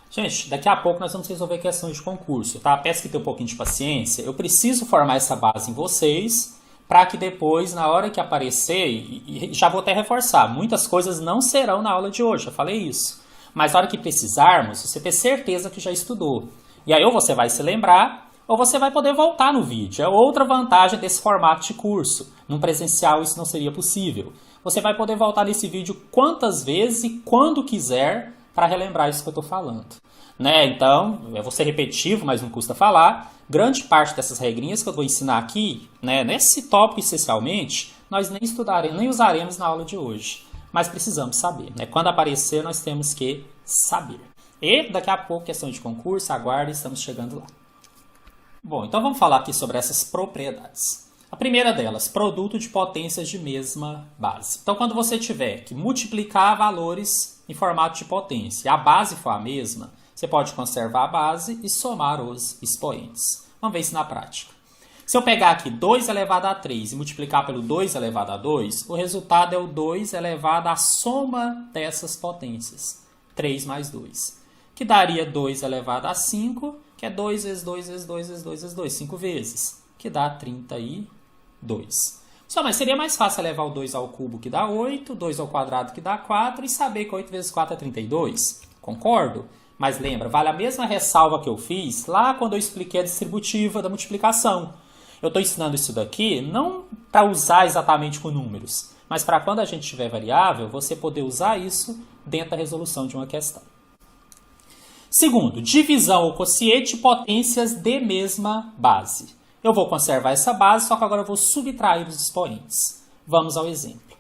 Gente, daqui a pouco nós vamos resolver questões de concurso, tá? Peço que tenha um pouquinho de paciência. Eu preciso formar essa base em vocês para que depois, na hora que aparecer, e já vou até reforçar, muitas coisas não serão na aula de hoje, eu falei isso. Mas na hora que precisarmos, você ter certeza que já estudou. E aí ou você vai se lembrar, ou você vai poder voltar no vídeo. É outra vantagem desse formato de curso. Num presencial isso não seria possível. Você vai poder voltar nesse vídeo quantas vezes e quando quiser para relembrar isso que eu estou falando. Então, eu vou ser repetitivo, mas não custa falar. Grande parte dessas regrinhas que eu vou ensinar aqui, nesse tópico essencialmente, nós nem estudaremos, nem usaremos na aula de hoje. Mas precisamos saber. Quando aparecer, nós temos que saber. E daqui a pouco, questão de concurso, aguarde, estamos chegando lá. Bom, então vamos falar aqui sobre essas propriedades. A primeira delas, produto de potências de mesma base. Então, quando você tiver que multiplicar valores em formato de potência e a base for a mesma, você pode conservar a base e somar os expoentes. Vamos ver isso na prática. Se eu pegar aqui 2 elevado a 3 e multiplicar pelo 2 elevado a 2, o resultado é o 2 elevado à soma dessas potências. 3 mais 2. Que daria 2 elevado a 5, que é 2 vezes 2 vezes 2 vezes 2 vezes 2, 5 vezes, que dá 32. Só, mas seria mais fácil elevar o 2 ao cubo, que dá 8, 2 ao quadrado, que dá 4, e saber que 8 vezes 4 é 32. Concordo? Mas lembra, vale a mesma ressalva que eu fiz lá quando eu expliquei a distributiva da multiplicação. Eu estou ensinando isso daqui não para usar exatamente com números, mas para quando a gente tiver variável, você poder usar isso dentro da resolução de uma questão. Segundo, divisão ou quociente de potências de mesma base. Eu vou conservar essa base, só que agora eu vou subtrair os expoentes. Vamos ao exemplo.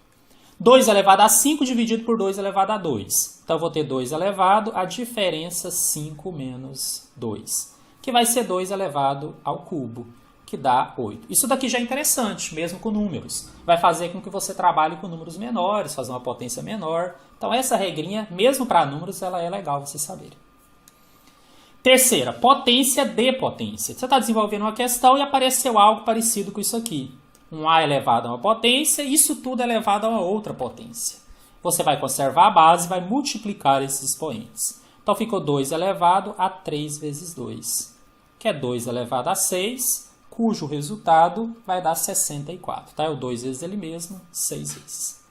2 elevado a 5 dividido por 2 elevado a 2. Então, eu vou ter 2 elevado a diferença 5 menos 2, que vai ser 2 elevado ao cubo, que dá 8. Isso daqui já é interessante, mesmo com números. Vai fazer com que você trabalhe com números menores, fazer uma potência menor. Então, essa regrinha, mesmo para números, ela é legal você saber. Terceira, potência de potência. Você está desenvolvendo uma questão e apareceu algo parecido com isso aqui. Um A elevado a uma potência, isso tudo é elevado a uma outra potência. Você vai conservar a base e vai multiplicar esses expoentes. Então, ficou 2 elevado a 3 vezes 2, que é 2 elevado a 6, cujo resultado vai dar 64. Tá? É o 2 vezes ele mesmo, 6 vezes.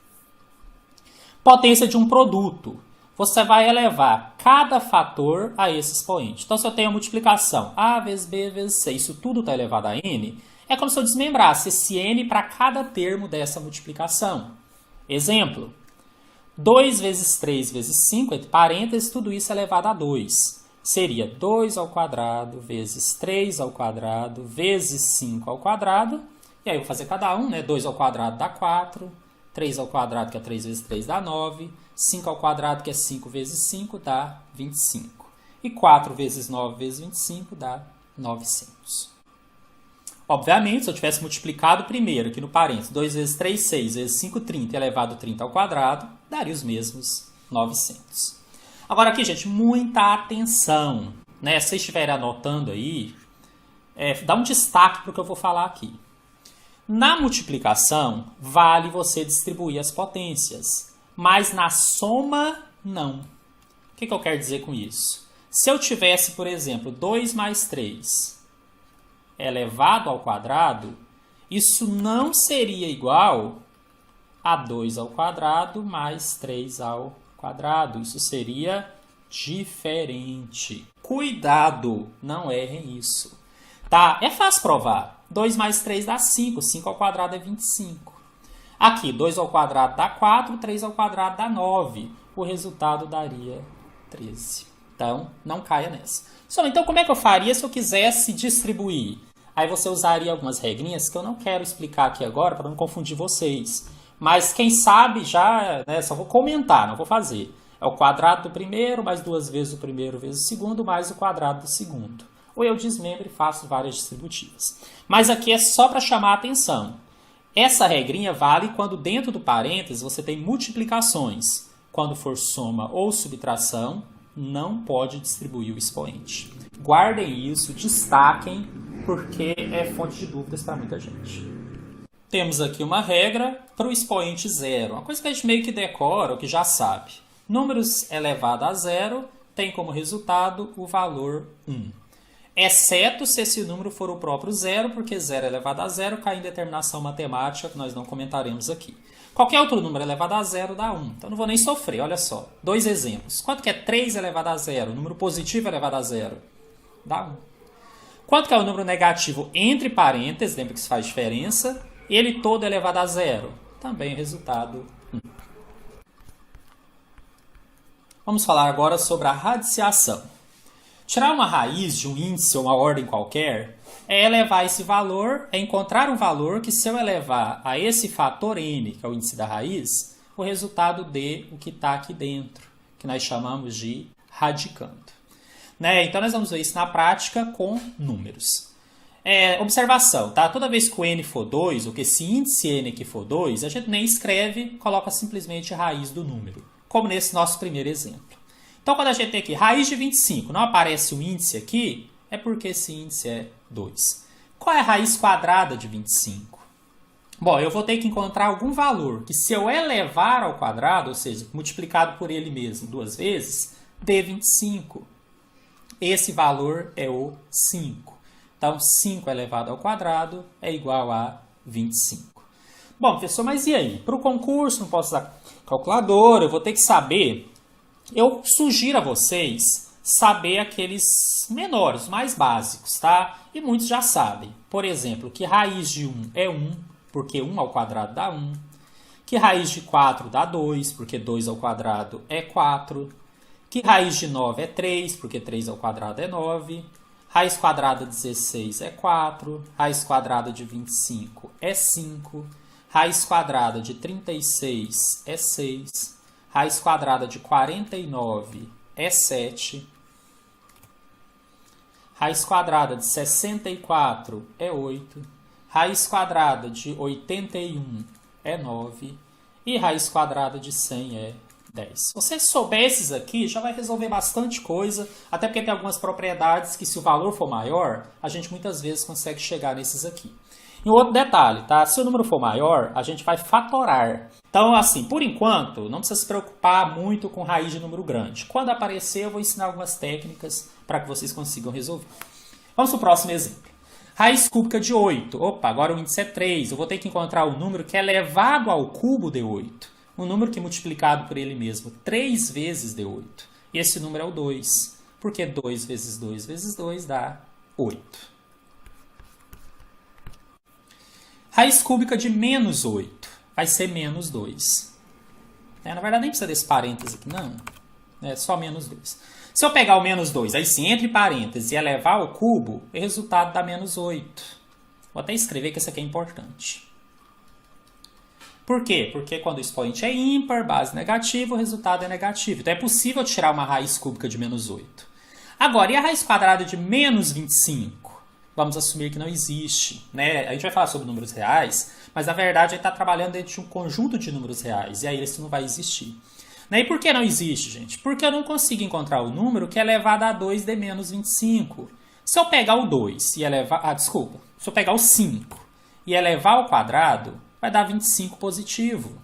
Potência de um produto. Você vai elevar cada fator a esse expoente. Então, se eu tenho a multiplicação A vezes B vezes C, isso tudo está elevado a N, é como se eu desmembrasse esse N para cada termo dessa multiplicação. Exemplo, 2 vezes 3 vezes 5, entre parênteses, tudo isso é elevado a 2. seria 2 ao quadrado vezes 3 ao quadrado vezes 5 ao quadrado. E aí eu vou fazer cada um, né? 2 ao quadrado dá 4, 3 ao quadrado, que é 3 vezes 3, dá 9, 5 ao quadrado, que é 5 vezes 5, dá 25. E 4 vezes 9 vezes 25 dá 900. Obviamente, se eu tivesse multiplicado primeiro aqui no parênteses, 2 vezes 3, 6, vezes 5, 30, elevado a 30 ao quadrado, daria os mesmos 900. Agora aqui, gente, muita atenção, né? Se vocês estiverem anotando aí, dá um destaque para o que eu vou falar aqui. Na multiplicação, vale você distribuir as potências, mas na soma, não. O que eu quero dizer com isso? Se eu tivesse, por exemplo, 2 mais 3 elevado ao quadrado, isso não seria igual a 2 ao quadrado mais 3 ao quadrado. Isso seria diferente. Cuidado, não errem isso. Tá? É fácil provar. 2 mais 3 dá 5. 5 ao quadrado é 25. Aqui, 2 ao quadrado dá 4. 3 ao quadrado dá 9. O resultado daria 13. Então, não caia nessa. Então, como é que eu faria se eu quisesse distribuir? Aí você usaria algumas regrinhas que eu não quero explicar aqui agora para não confundir vocês. Mas quem sabe já, né, só vou comentar, não vou fazer. É o quadrado do primeiro, mais 2 vezes o primeiro vezes o segundo, mais o quadrado do segundo. Ou eu desmembro e faço várias distributivas. Mas aqui é só para chamar a atenção. Essa regrinha vale quando dentro do parênteses você tem multiplicações. Quando for soma ou subtração, não pode distribuir o expoente. Guardem isso, destaquem, porque é fonte de dúvidas para muita gente. Temos aqui uma regra para o expoente zero. Uma coisa que a gente meio que decora, ou que já sabe. Números elevados a zero tem como resultado o valor 1. Exceto se esse número for o próprio zero, porque zero elevado a zero cai em determinação matemática que nós não comentaremos aqui. Qualquer outro número elevado a zero dá 1. Então não vou nem sofrer, olha só. 2 exemplos. Quanto que é 3 elevado a zero? Número positivo elevado a zero? Dá 1. Quanto que é o número negativo entre parênteses? Lembra que isso faz diferença. Ele todo elevado a zero? Também resultado 1. Vamos falar agora sobre a radiciação. Tirar uma raiz de um índice ou uma ordem qualquer é elevar esse valor, é encontrar um valor que, se eu elevar a esse fator n, que é o índice da raiz, o resultado dê o que está aqui dentro, que nós chamamos de radicando. Né? Então, nós vamos ver isso na prática com números. Observação, tá? Toda vez que o n for 2, ou que esse índice n aqui for 2, a gente nem escreve, coloca simplesmente a raiz do número, como nesse nosso primeiro exemplo. Então, quando a gente tem aqui raiz de 25, não aparece o índice aqui, é porque esse índice é 2. Qual é a raiz quadrada de 25? Bom, eu vou ter que encontrar algum valor que, se eu elevar ao quadrado, ou seja, multiplicado por ele mesmo 2 vezes, dê 25. Esse valor é o 5. Então, 5 elevado ao quadrado é igual a 25. Bom, professor, mas e aí? Para o concurso, não posso usar calculadora, eu vou ter que saber. Eu sugiro a vocês saber aqueles menores, mais básicos, tá? E muitos já sabem. Por exemplo, que raiz de 1 é 1, porque 1 ao quadrado dá 1. Que raiz de 4 dá 2, porque 2 ao quadrado é 4. Que raiz de 9 é 3, porque 3 ao quadrado é 9. Raiz quadrada de 16 é 4. Raiz quadrada de 25 é 5. Raiz quadrada de 36 é 6. Raiz quadrada de 49 é 7. Raiz quadrada de 64 é 8. Raiz quadrada de 81 é 9. E raiz quadrada de 100 é 10. Se você souber esses aqui, já vai resolver bastante coisa, até porque tem algumas propriedades que, se o valor for maior, a gente muitas vezes consegue chegar nesses aqui. E um outro detalhe, tá? Se o número for maior, a gente vai fatorar. Então, assim, por enquanto, não precisa se preocupar muito com raiz de número grande. Quando aparecer, eu vou ensinar algumas técnicas para que vocês consigam resolver. Vamos para o próximo exemplo. Raiz cúbica de 8. Opa, agora o índice é 3. Eu vou ter que encontrar o número que é elevado ao cubo de 8. Um número que, multiplicado por ele mesmo 3 vezes de 8. E esse número é o 2. Porque 2 vezes 2 vezes 2 dá 8. Raiz cúbica de menos 8 vai ser menos 2. Na verdade, nem precisa desse parênteses aqui, não. né? Só menos 2. Se eu pegar o menos 2, aí sim, entre parênteses, e elevar ao cubo, o resultado dá menos 8. Vou até escrever que isso aqui é importante. Por quê? Porque quando o expoente é ímpar, base negativa, o resultado é negativo. Então é possível tirar uma raiz cúbica de menos 8. Agora, e a raiz quadrada de menos 25? Vamos assumir que não existe, né? A gente vai falar sobre números reais, mas na verdade a gente está trabalhando dentro de um conjunto de números reais, e aí isso não vai existir. E por que não existe, gente? Porque eu não consigo encontrar o número que é elevado a 2 de menos 25. Se eu pegar o 2 e elevar... Se eu pegar o 5 e elevar ao quadrado, vai dar 25 positivo.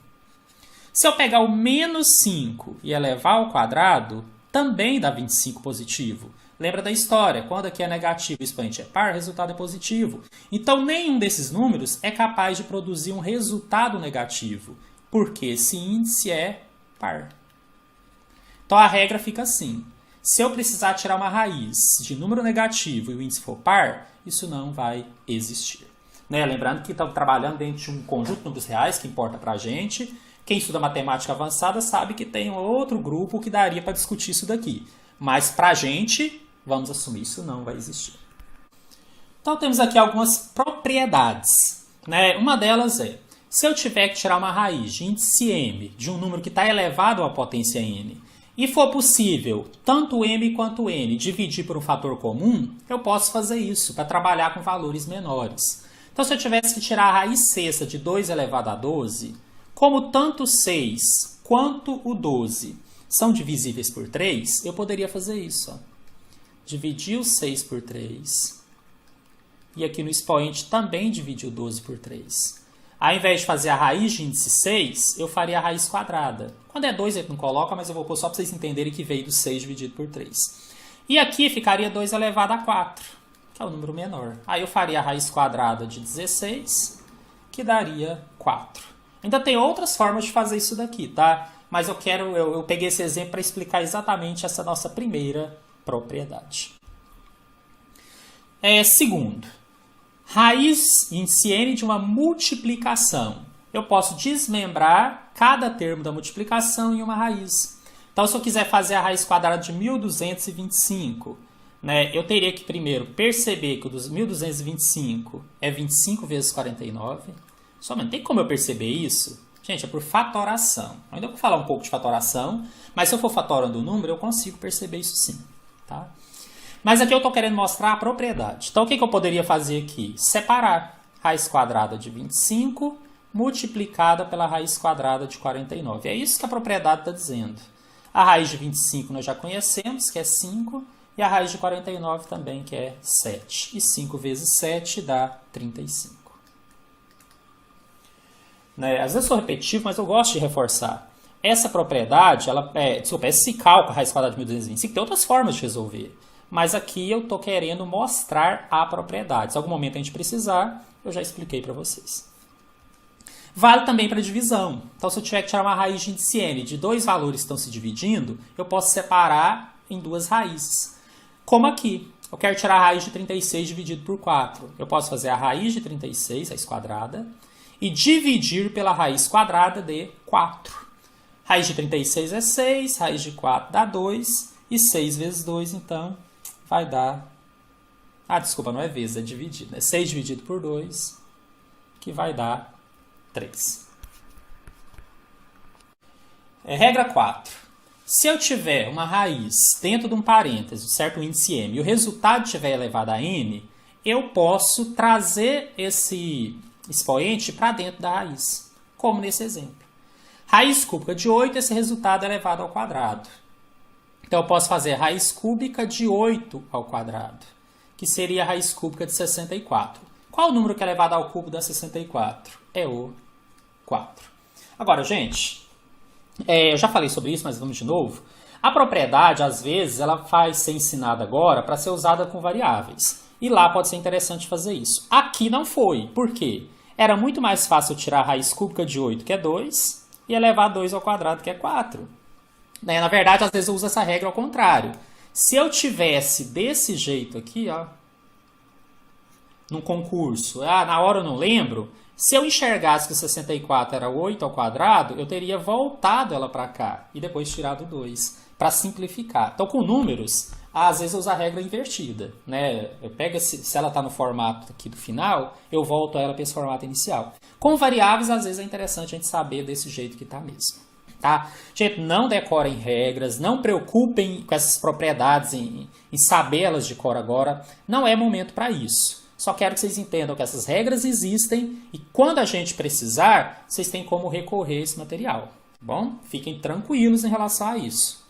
Se eu pegar o menos 5 e elevar ao quadrado, também dá 25 positivo. Lembra da história? Quando aqui é negativo e o expoente é par, o resultado é positivo. Então, nenhum desses números é capaz de produzir um resultado negativo, porque esse índice é par. Então, a regra fica assim. Se eu precisar tirar uma raiz de número negativo e o índice for par, isso não vai existir. Né? Lembrando que estamos trabalhando dentro de um conjunto de números reais que importa para a gente. Quem estuda matemática avançada sabe que tem outro grupo que daria para discutir isso daqui. Mas para a gente, vamos assumir, isso não vai existir. Então temos aqui algumas propriedades. Né? Uma delas é, se eu tiver que tirar uma raiz de índice m de um número que está elevado à potência n, e for possível tanto m quanto n dividir por um fator comum, eu posso fazer isso para trabalhar com valores menores. Então se eu tivesse que tirar a raiz sexta de 2 elevado a 12, como tanto 6 quanto o 12 são divisíveis por 3, eu poderia fazer isso. Ó. Dividir o 6 por 3. E aqui no expoente também dividir o 12 por 3. Ao invés de fazer a raiz de índice 6, eu faria a raiz quadrada. Quando é 2, ele não coloca, mas eu vou pôr só para vocês entenderem que veio do 6 dividido por 3. E aqui ficaria 2 elevado a 4, que é o número menor. Aí eu faria a raiz quadrada de 16, que daria 4. Ainda tem outras formas de fazer isso daqui, tá? Mas eu peguei esse exemplo para explicar exatamente essa nossa primeira propriedade. Segundo, raiz índice n de uma multiplicação. Eu posso desmembrar cada termo da multiplicação em uma raiz. Então, se eu quiser fazer a raiz quadrada de 1225, né, eu teria que primeiro perceber que o dos 1225 é 25 vezes 49. Só não tem como eu perceber isso? Gente, é por fatoração. Eu ainda vou falar um pouco de fatoração, mas se eu for fatorando o número, eu consigo perceber isso sim. Tá? Mas aqui eu estou querendo mostrar a propriedade. Então, o que eu poderia fazer aqui? Separar raiz quadrada de 25 multiplicada pela raiz quadrada de 49. É isso que a propriedade está dizendo. A raiz de 25 nós já conhecemos, que é 5, e a raiz de 49 também, que é 7. E 5 vezes 7 dá 35. Né? Às vezes eu sou repetitivo, mas eu gosto de reforçar. Essa propriedade, esse cálculo, a raiz quadrada de 1225, tem outras formas de resolver. Mas aqui eu estou querendo mostrar a propriedade. Se algum momento a gente precisar, eu já expliquei para vocês. Vale também para divisão. Então, se eu tiver que tirar uma raiz de índice n de dois valores que estão se dividindo, eu posso separar em duas raízes. Como aqui. Eu quero tirar a raiz de 36 dividido por 4. Eu posso fazer a raiz de 36, raiz quadrada, e dividir pela raiz quadrada de 4. Raiz de 36 é 6, raiz de 4 dá 2, e 6 vezes 2, então, vai dar... desculpa, não é vezes, é dividido. É 6 dividido por 2, que vai dar 3. Regra 4. Se eu tiver uma raiz dentro de um parêntese, certo índice m, e o resultado estiver elevado a n, eu posso trazer esse expoente para dentro da raiz, como nesse exemplo. Raiz cúbica de 8, esse resultado é elevado ao quadrado. Então, eu posso fazer raiz cúbica de 8 ao quadrado, que seria a raiz cúbica de 64. Qual o número que é elevado ao cubo da 64? É o 4. Agora, gente, eu já falei sobre isso, mas vamos de novo. A propriedade, às vezes, ela vai ser ensinada agora para ser usada com variáveis. E lá pode ser interessante fazer isso. Aqui não foi. Por quê? Era muito mais fácil tirar a raiz cúbica de 8, que é 2, e elevar 2 ao quadrado, que é 4. Na verdade, às vezes eu uso essa regra ao contrário. Se eu tivesse desse jeito aqui, ó, num concurso, na hora eu não lembro, Se eu enxergasse que o 64 era 8 ao quadrado, eu teria voltado ela para cá e depois tirado 2, para simplificar. Então, com números, às vezes eu uso a regra invertida, né? Eu pego, se ela está no formato aqui do final, eu volto ela para esse formato inicial. Com variáveis, às vezes é interessante a gente saber desse jeito que está mesmo. Tá? Gente, não decorem regras, não preocupem com essas propriedades em sabê-las de cor agora. Não é momento para isso. Só quero que vocês entendam que essas regras existem e quando a gente precisar, vocês têm como recorrer a esse material. Tá bom? Fiquem tranquilos em relação a isso.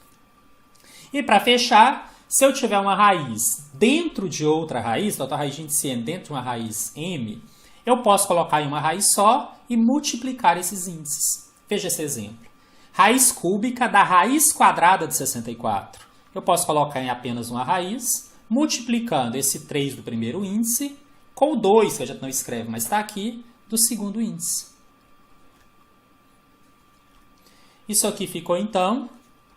E para fechar, se eu tiver uma raiz dentro de outra raiz, outra raiz de índice n dentro de uma raiz m, eu posso colocar em uma raiz só e multiplicar esses índices. Veja esse exemplo. Raiz cúbica da raiz quadrada de 64. Eu posso colocar em apenas uma raiz, multiplicando esse 3 do primeiro índice com o 2, que a gente não escreve, mas está aqui, do segundo índice. Isso aqui ficou, então,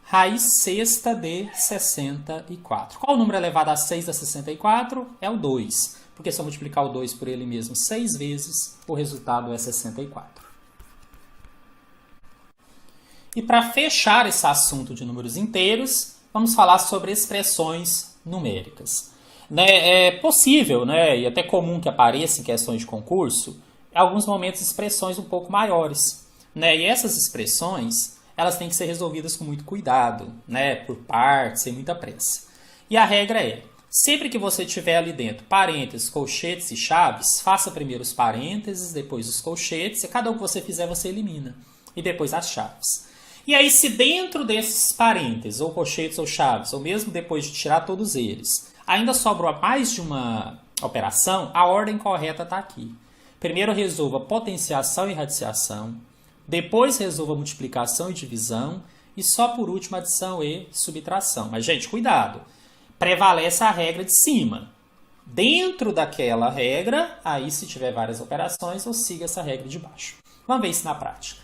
raiz sexta de 64. Qual o número elevado a 6 da 64? É o 2. Porque se eu multiplicar o 2 por ele mesmo 6 vezes, o resultado é 64. E para fechar esse assunto de números inteiros, vamos falar sobre expressões numéricas. É possível, né, e até comum que apareça em questões de concurso, em alguns momentos expressões um pouco maiores. Né? E essas expressões, elas têm que ser resolvidas com muito cuidado, né, por partes, sem muita pressa. E a regra é, sempre que você tiver ali dentro parênteses, colchetes e chaves, faça primeiro os parênteses, depois os colchetes, e cada um que você fizer você elimina, e depois as chaves. E aí, se dentro desses parênteses, ou colchetes ou chaves, ou mesmo depois de tirar todos eles, ainda sobrou mais de uma operação, a ordem correta está aqui. Primeiro resolva potenciação e radiciação, depois resolva multiplicação e divisão, e só por último adição e subtração. Mas, gente, cuidado! Prevalece a regra de cima. Dentro daquela regra, aí se tiver várias operações, eu sigo essa regra de baixo. Vamos ver isso na prática.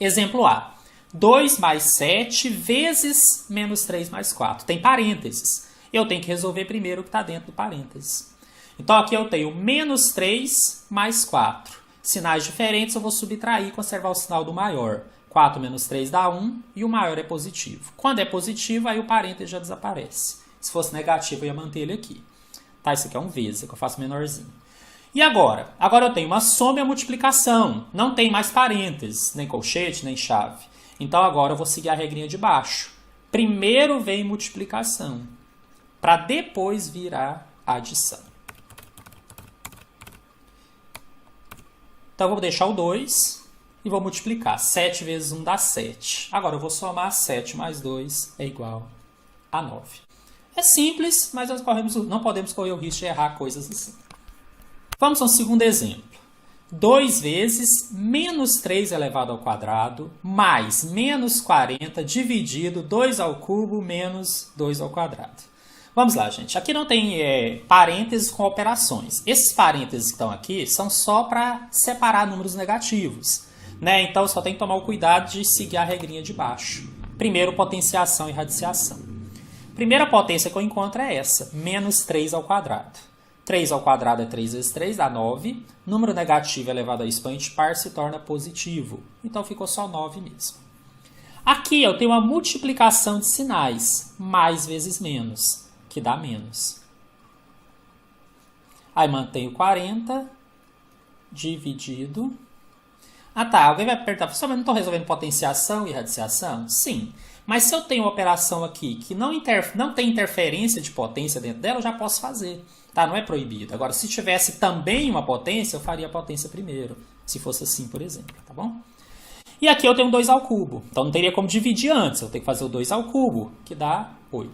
Exemplo A. 2 mais 7 vezes menos 3 mais 4. Tem parênteses. Eu tenho que resolver primeiro o que está dentro do parênteses. Então, aqui eu tenho menos 3 mais 4. Sinais diferentes, eu vou subtrair e conservar o sinal do maior. 4 menos 3 dá 1 e o maior é positivo. Quando é positivo, aí o parêntese já desaparece. Se fosse negativo, eu ia manter ele aqui. Tá, isso aqui é um vezes, que eu faço menorzinho. E agora? Agora eu tenho uma soma e a multiplicação. Não tem mais parênteses, nem colchete, nem chave. Então agora eu vou seguir a regrinha de baixo. Primeiro vem multiplicação, para depois virar adição. Então eu vou deixar o 2 e vou multiplicar. 7 vezes 1 dá 7. Agora eu vou somar 7 mais 2 é igual a 9. É simples, mas nós não podemos correr o risco de errar coisas assim. Vamos ao segundo exemplo. 2 vezes menos 3 elevado ao quadrado mais menos 40 dividido 2 ao cubo menos 2 ao quadrado. Vamos lá, gente. Aqui não tem parênteses com operações. Esses parênteses que estão aqui são só para separar números negativos. Né? Então, só tem que tomar o cuidado de seguir a regrinha de baixo. Primeiro, potenciação e radiciação. Primeira potência que eu encontro é essa, menos 3 ao quadrado. 3 ao quadrado é 3 vezes 3, dá 9. Número negativo elevado a expoente par se torna positivo. Então, ficou só 9 mesmo. Aqui eu tenho uma multiplicação de sinais, mais vezes menos, que dá menos. Aí mantenho 40 dividido. Ah tá, alguém vai perguntar, professor, mas não estou resolvendo potenciação e radiciação? Sim, mas se eu tenho uma operação aqui que não tem interferência de potência dentro dela, eu já posso fazer. Tá? Não é proibido. Agora, se tivesse também uma potência, eu faria a potência primeiro. Se fosse assim, por exemplo, tá bom? E aqui eu tenho 2 ao cubo. Então, não teria como dividir antes. Eu tenho que fazer o 2 ao cubo, que dá 8.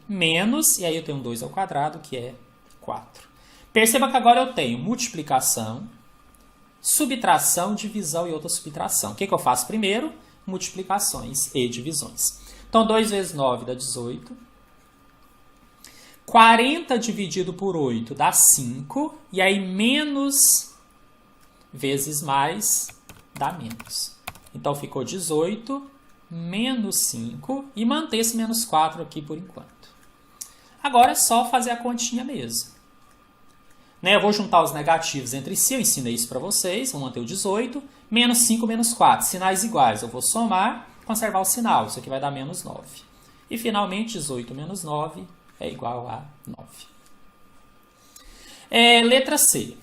Menos, e aí eu tenho 2 ao quadrado, que é 4. Perceba que agora eu tenho multiplicação, subtração, divisão e outra subtração. O que eu faço primeiro? Multiplicações e divisões. Então, 2 vezes 9 dá 18. 40 dividido por 8 dá 5. E aí, menos vezes mais dá menos. Então, ficou 18 menos 5. E manter esse menos 4 aqui por enquanto. Agora é só fazer a continha mesmo. né? Eu vou juntar os negativos entre si, eu ensinei isso para vocês, vou manter o 18, menos 5, menos 4, sinais iguais, eu vou somar, conservar o sinal, isso aqui vai dar menos 9. E finalmente 18 menos 9 é igual a 9. Letra C.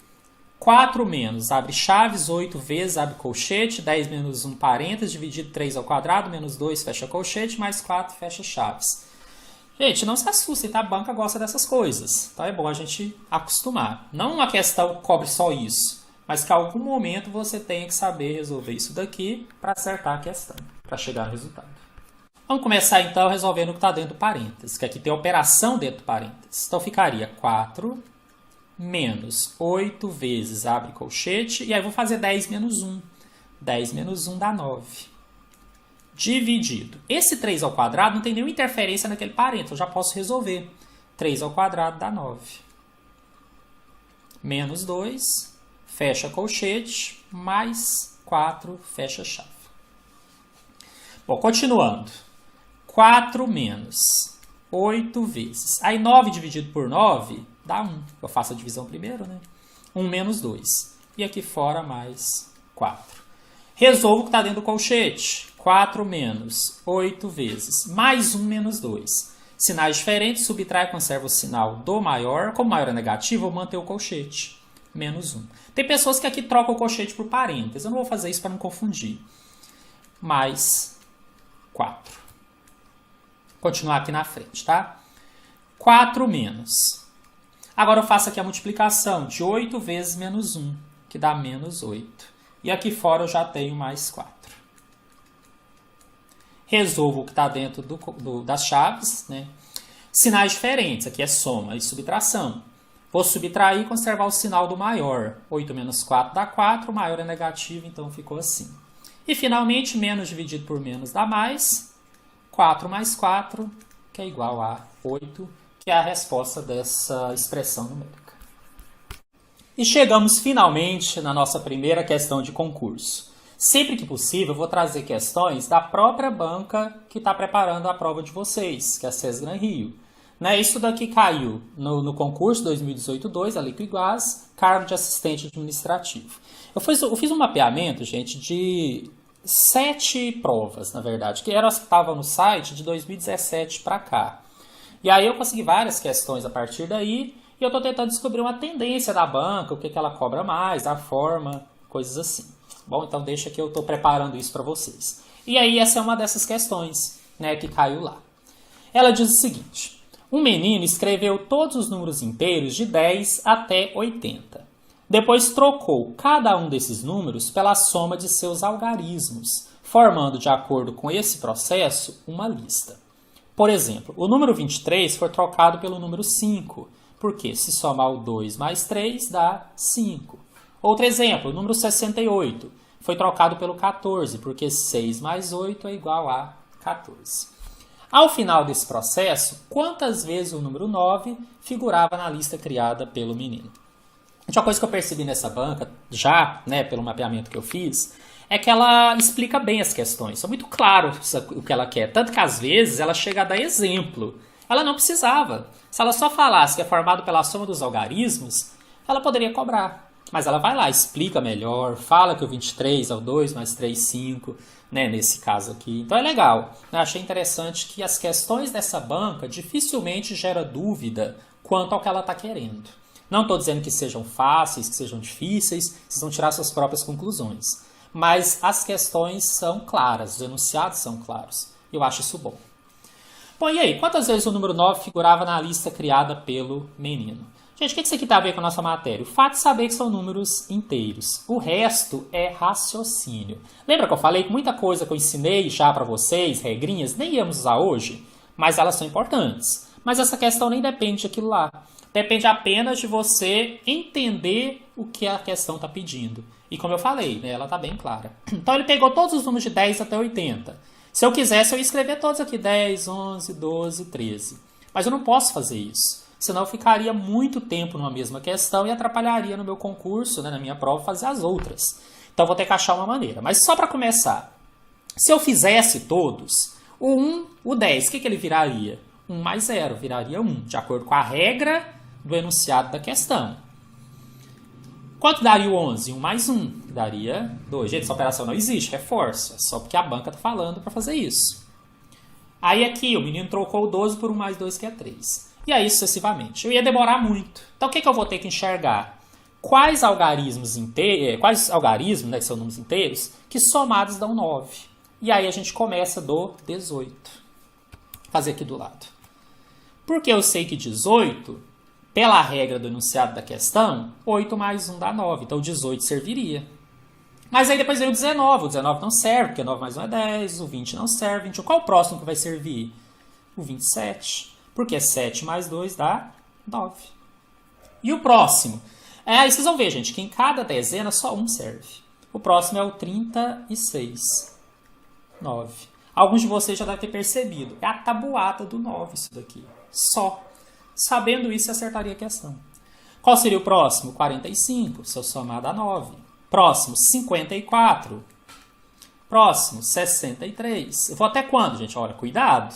4 menos, abre chaves, 8 vezes, abre colchete, 10 menos 1 parênteses, dividido 3 ao quadrado, menos 2, fecha colchete, mais 4, fecha chaves. Gente, não se assustem, tá? A banca gosta dessas coisas. Então é bom a gente acostumar. Não uma questão que cobre só isso, mas que em algum momento você tenha que saber resolver isso daqui para acertar a questão, para chegar no resultado. Vamos começar então resolvendo o que está dentro do parênteses, que aqui tem operação dentro do parênteses. Então ficaria 4 menos 8 vezes, abre colchete, e aí eu vou fazer 10 menos 1. 10 menos 1 dá 9. Dividido. Esse 3 ao quadrado não tem nenhuma interferência naquele parênteses, eu já posso resolver. 3 ao quadrado dá 9. Menos 2, fecha colchete, mais 4, fecha chave. Bom, continuando. 4 menos 8 vezes. Aí 9 dividido por 9 dá 1. Eu faço a divisão primeiro, né? 1 menos 2. E aqui fora mais 4. Resolvo o que está dentro do colchete. 4 menos 8 vezes. Mais 1 menos 2. Sinais diferentes, subtrai e conserva o sinal do maior. Como o maior é negativo, eu vou manter o colchete. Menos 1. Tem pessoas que aqui trocam o colchete por parênteses. Eu não vou fazer isso para não confundir. Mais 4. Continuar aqui na frente, tá? 4 menos. Agora eu faço aqui a multiplicação de 8 vezes menos 1, que dá menos 8. E aqui fora eu já tenho mais 4. Resolvo o que está dentro das chaves, né? Sinais diferentes, aqui é soma e subtração. Vou subtrair e conservar o sinal do maior. 8 menos 4 dá 4, o maior é negativo, então ficou assim. E finalmente, menos dividido por menos dá mais. 4 mais 4, que é igual a 8, que é a resposta dessa expressão numérica. E chegamos finalmente na nossa primeira questão de concurso. Sempre que possível, eu vou trazer questões da própria banca que está preparando a prova de vocês, que é a Sesgran Rio. Né? Isso daqui caiu no concurso 2018-2, a Liquigás, cargo de assistente administrativo. Eu fiz um mapeamento, gente, de 7 provas, na verdade, que estavam no site de 2017 para cá. E aí eu consegui várias questões a partir daí, e eu estou tentando descobrir uma tendência da banca, o que ela cobra mais, a forma, coisas assim. Bom, então deixa que eu estou preparando isso para vocês. E aí essa é uma dessas questões, né, que caiu lá. Ela diz o seguinte: um menino escreveu todos os números inteiros de 10 até 80. Depois trocou cada um desses números pela soma de seus algarismos, formando, de acordo com esse processo, uma lista. Por exemplo, o número 23 foi trocado pelo número 5, porque se somar o 2 mais 3 dá 5. Outro exemplo, o número 68 foi trocado pelo 14, porque 6 mais 8 é igual a 14. Ao final desse processo, quantas vezes o número 9 figurava na lista criada pelo menino? Uma coisa que eu percebi nessa banca, já, né, pelo mapeamento que eu fiz, é que ela explica bem as questões. É muito claro o que ela quer. Tanto que, às vezes, ela chega a dar exemplo. Ela não precisava. Se ela só falasse que é formado pela soma dos algarismos, ela poderia cobrar. Mas ela vai lá, explica melhor, fala que o 23 é o 2 mais 3, 5, né, nesse caso aqui. Então é legal. Eu achei interessante que as questões dessa banca dificilmente geram dúvida quanto ao que ela está querendo. Não estou dizendo que sejam fáceis, que sejam difíceis, vocês vão tirar suas próprias conclusões. Mas as questões são claras, os enunciados são claros. Eu acho isso bom. Bom, e aí? Quantas vezes o número 9 figurava na lista criada pelo menino? Gente, o que isso aqui tem a ver com a nossa matéria? O fato de saber que são números inteiros. O resto é raciocínio. Lembra que eu falei que muita coisa que eu ensinei já para vocês, regrinhas, nem íamos usar hoje? Mas elas são importantes. Mas essa questão nem depende daquilo lá. Depende apenas de você entender o que a questão está pedindo. E como eu falei, né, ela está bem clara. Então ele pegou todos os números de 10 até 80. Se eu quisesse, eu ia escrever todos aqui, 10, 11, 12, 13. Mas eu não posso fazer isso. Senão eu ficaria muito tempo numa mesma questão e atrapalharia no meu concurso, né, na minha prova, fazer as outras. Então eu vou ter que achar uma maneira. Mas só para começar, se eu fizesse todos, o 1, o 10, o que ele viraria? 1 mais 0, viraria 1, de acordo com a regra do enunciado da questão. Quanto daria o 11? 1 mais 1. Daria 2. Gente, essa operação não existe, reforça. É só porque a banca está falando para fazer isso. Aí aqui, o menino trocou o 12 por 1 mais 2, que é 3. E aí sucessivamente. Eu ia demorar muito. Então o que eu vou ter que enxergar? Quais algarismos, né, que são números inteiros, que somados dão 9. E aí a gente começa do 18. Vou fazer aqui do lado. Porque eu sei que 18, pela regra do enunciado da questão, 8 mais 1 dá 9. Então 18 serviria. Mas aí depois veio o 19. O 19 não serve, porque 9 mais 1 é 10. O 20 não serve. 21. Qual o próximo que vai servir? O 27. Porque 7 mais 2 dá 9. E o próximo? Aí vocês vão ver, gente, que em cada dezena só um serve. O próximo é o 36. 9. Alguns de vocês já devem ter percebido. É a tabuada do 9 isso daqui. Só. Sabendo isso, você acertaria a questão. Qual seria o próximo? 45. Se eu somar dá 9. Próximo, 54. Próximo, 63. Eu vou até quando, gente? Olha, cuidado.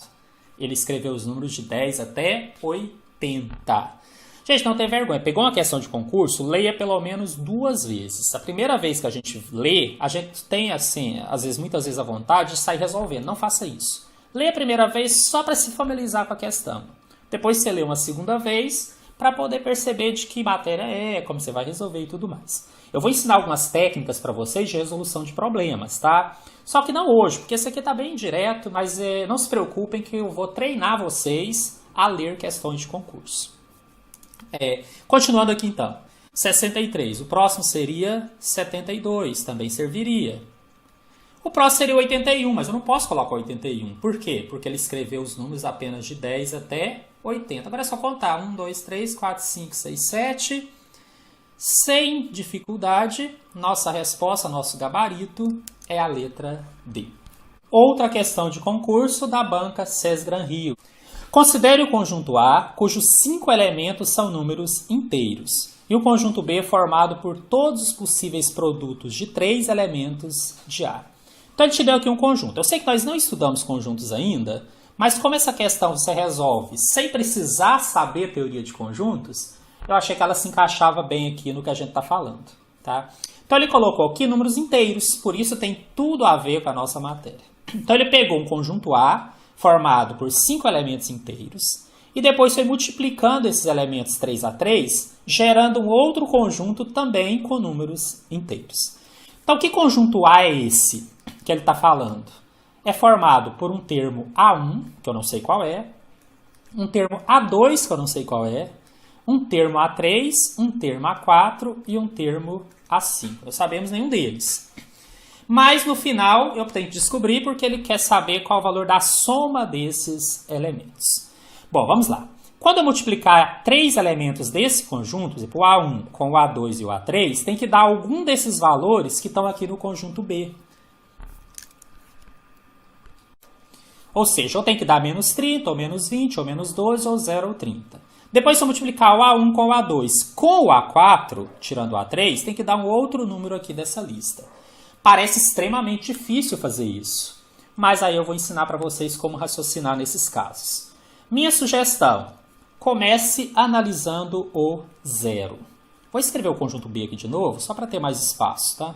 Ele escreveu os números de 10 até 80. Gente, não tem vergonha. Pegou uma questão de concurso, leia pelo menos 2 vezes. A primeira vez que a gente lê, a gente tem, assim, muitas vezes a vontade de sair resolvendo. Não faça isso. Leia a primeira vez só para se familiarizar com a questão. Depois você lê uma segunda vez para poder perceber de que matéria é, como você vai resolver e tudo mais. Eu vou ensinar algumas técnicas para vocês de resolução de problemas, tá? Só que não hoje, porque esse aqui está bem direto, mas não se preocupem que eu vou treinar vocês a ler questões de concurso. Continuando aqui então, 63, o próximo seria 72, também serviria. O próximo seria 81, mas eu não posso colocar 81. Por quê? Porque ele escreveu os números apenas de 10 até 80. Agora é só contar, 1, 2, 3, 4, 5, 6, 7... Sem dificuldade, nossa resposta, nosso gabarito é a letra D. Outra questão de concurso da banca Sesgran Rio. Considere o conjunto A, cujos 5 elementos são números inteiros, e o conjunto B formado por todos os possíveis produtos de 3 elementos de A. Então ele te deu aqui um conjunto. Eu sei que nós não estudamos conjuntos ainda, mas como essa questão você resolve sem precisar saber teoria de conjuntos, eu achei que ela se encaixava bem aqui no que a gente está falando, tá? Então ele colocou aqui números inteiros, por isso tem tudo a ver com a nossa matéria. Então ele pegou um conjunto A, formado por 5 elementos inteiros, e depois foi multiplicando esses elementos 3 a 3, gerando um outro conjunto também com números inteiros. Então que conjunto A é esse que ele está falando? É formado por um termo A1, que eu não sei qual é, um termo A2, que eu não sei qual é, um termo A3, um termo A4 e um termo A5. Não sabemos nenhum deles. Mas no final eu tenho que descobrir porque ele quer saber qual o valor da soma desses elementos. Bom, vamos lá. Quando eu multiplicar 3 elementos desse conjunto, por exemplo, o A1 com o A2 e o A3, tem que dar algum desses valores que estão aqui no conjunto B. Ou seja, ou tem que dar menos 30, ou menos 20, ou menos 12, ou 0 ou 30. Depois, se eu multiplicar o A1 com o A2 com o A4, tirando o A3, tem que dar um outro número aqui dessa lista. Parece extremamente difícil fazer isso, mas aí eu vou ensinar para vocês como raciocinar nesses casos. Minha sugestão, comece analisando o 0. Vou escrever o conjunto B aqui de novo, só para ter mais espaço, tá?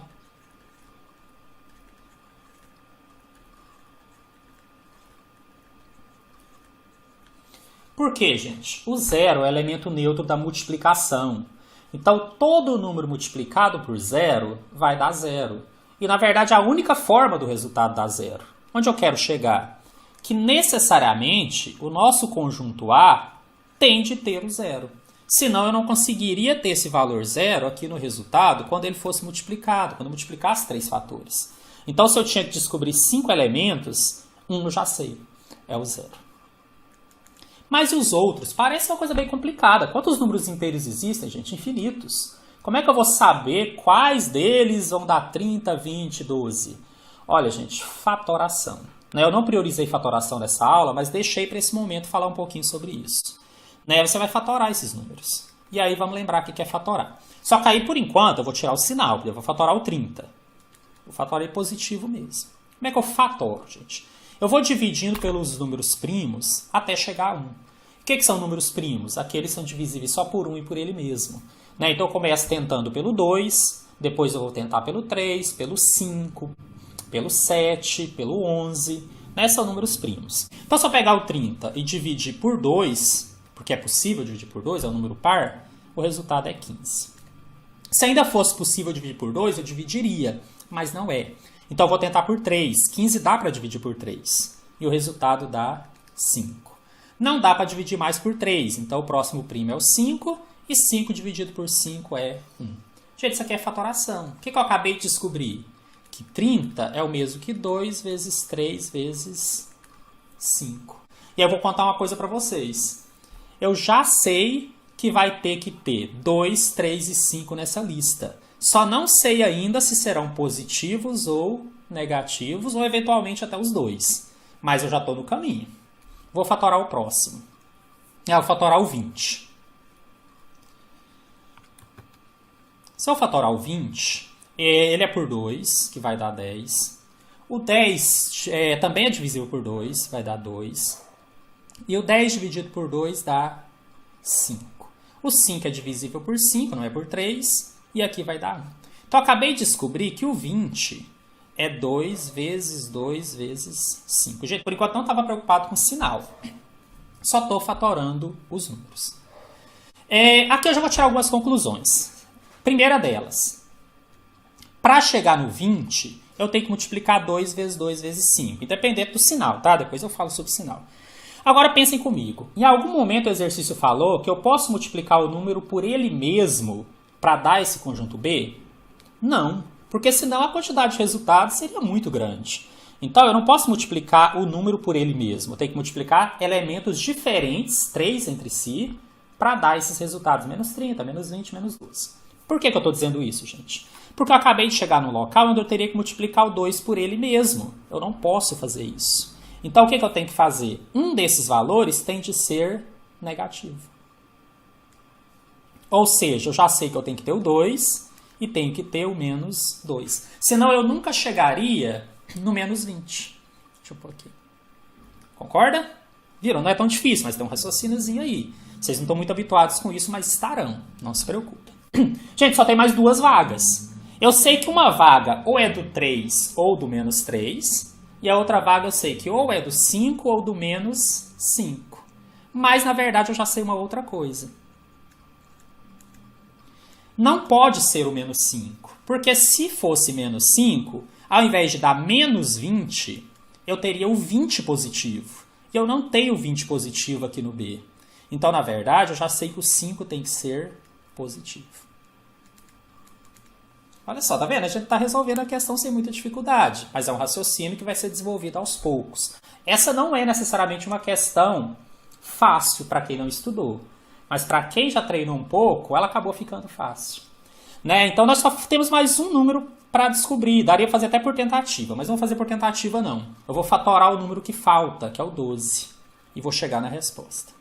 Por quê, gente? O 0 é o elemento neutro da multiplicação. Então, todo número multiplicado por 0 vai dar 0. E, na verdade, a única forma do resultado dar 0. Onde eu quero chegar? Que, necessariamente, o nosso conjunto A tem de ter o 0. Senão, eu não conseguiria ter esse valor 0 aqui no resultado quando ele fosse multiplicado, quando eu multiplicasse 3 fatores. Então, se eu tinha que descobrir 5 elementos, um eu já sei, é o 0. Mas e os outros? Parece uma coisa bem complicada. Quantos números inteiros existem, gente? Infinitos. Como é que eu vou saber quais deles vão dar 30, 20, 12? Olha, gente, fatoração. Eu não priorizei fatoração nessa aula, mas deixei para esse momento falar um pouquinho sobre isso. Você vai fatorar esses números. E aí vamos lembrar o que é fatorar. Só que aí, por enquanto, eu vou tirar o sinal, porque eu vou fatorar o 30. Vou fatorar positivo mesmo. Como é que eu fatoro, gente? Eu vou dividindo pelos números primos até chegar a 1. O que são números primos? Aqueles que são divisíveis só por 1 e por ele mesmo. Né? Então eu começo tentando pelo 2, depois eu vou tentar pelo 3, pelo 5, pelo 7, pelo 11, né? São números primos. Então se eu pegar o 30 e dividir por 2, porque é possível dividir por 2, é um número par, o resultado é 15. Se ainda fosse possível dividir por 2, eu dividiria, mas não é. Então eu vou tentar por 3. 15 dá para dividir por 3. E o resultado dá 5. Não dá para dividir mais por 3, então o próximo primo é o 5, e 5 dividido por 5 é 1. Gente, isso aqui é fatoração. O que eu acabei de descobrir? Que 30 é o mesmo que 2 vezes 3 vezes 5. E eu vou contar uma coisa para vocês. Eu já sei que vai ter que ter 2, 3 e 5 nessa lista. Só não sei ainda se serão positivos ou negativos, ou eventualmente até os dois. Mas eu já estou no caminho. Vou fatorar o próximo. Vou fatorar o 20. Se eu fatorar o 20, ele é por 2, que vai dar 10. O 10 também é divisível por 2, vai dar 2. E o 10 dividido por 2 dá 5. O 5 é divisível por 5, não é por 3. E aqui vai dar 1. Então, eu acabei de descobrir que o 20 é 2 vezes 2 vezes 5. Gente, por enquanto não estava preocupado com o sinal. Só estou fatorando os números. Aqui eu já vou tirar algumas conclusões. Primeira delas. Para chegar no 20, eu tenho que multiplicar 2 vezes 2 vezes 5. Independente do sinal, tá? Depois eu falo sobre o sinal. Agora pensem comigo. Em algum momento o exercício falou que eu posso multiplicar o número por ele mesmo para dar esse conjunto B? Não, porque senão a quantidade de resultados seria muito grande. Então eu não posso multiplicar o número por ele mesmo. Eu tenho que multiplicar elementos diferentes, 3 entre si, para dar esses resultados. Menos 30, menos 20, menos 12. Por que eu estou dizendo isso, gente? Porque eu acabei de chegar num local onde eu teria que multiplicar o 2 por ele mesmo. Eu não posso fazer isso. Então, o que eu tenho que fazer? Um desses valores tem de ser negativo. Ou seja, eu já sei que eu tenho que ter o 2 e tenho que ter o menos 2. Senão, eu nunca chegaria no menos 20. Deixa eu pôr aqui. Concorda? Viram? Não é tão difícil, mas tem um raciocíniozinho aí. Vocês não estão muito habituados com isso, mas estarão. Não se preocupem. Gente, só tem mais 2 vagas. Eu sei que uma vaga ou é do 3 ou do menos 3... E a outra vaga eu sei que ou é do 5 ou do menos 5. Mas, na verdade, eu já sei uma outra coisa. Não pode ser o menos 5. Porque se fosse menos 5, ao invés de dar menos 20, eu teria o 20 positivo. E eu não tenho o 20 positivo aqui no B. Então, na verdade, eu já sei que o 5 tem que ser positivo. Olha só, tá vendo? A gente está resolvendo a questão sem muita dificuldade, mas é um raciocínio que vai ser desenvolvido aos poucos. Essa não é necessariamente uma questão fácil para quem não estudou, mas para quem já treinou um pouco, ela acabou ficando fácil. Né? Então nós só temos mais um número para descobrir. Daria para fazer até por tentativa, mas não vou fazer por tentativa não. Eu vou fatorar o número que falta, que é o 12, e vou chegar na resposta.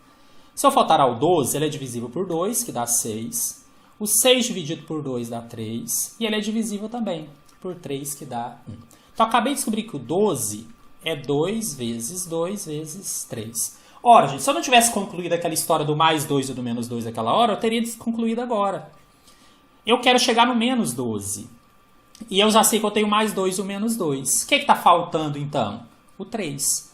Se eu fatorar o 12, ele é divisível por 2, que dá 6. O 6 dividido por 2 dá 3. E ele é divisível também por 3, que dá 1. Então, eu acabei de descobrir que o 12 é 2 vezes 2 vezes 3. Ora, gente, se eu não tivesse concluído aquela história do mais 2 e do menos 2 naquela hora, eu teria concluído agora. Eu quero chegar no menos 12. E eu já sei que eu tenho mais 2 e o menos 2. O que está faltando, então? O 3.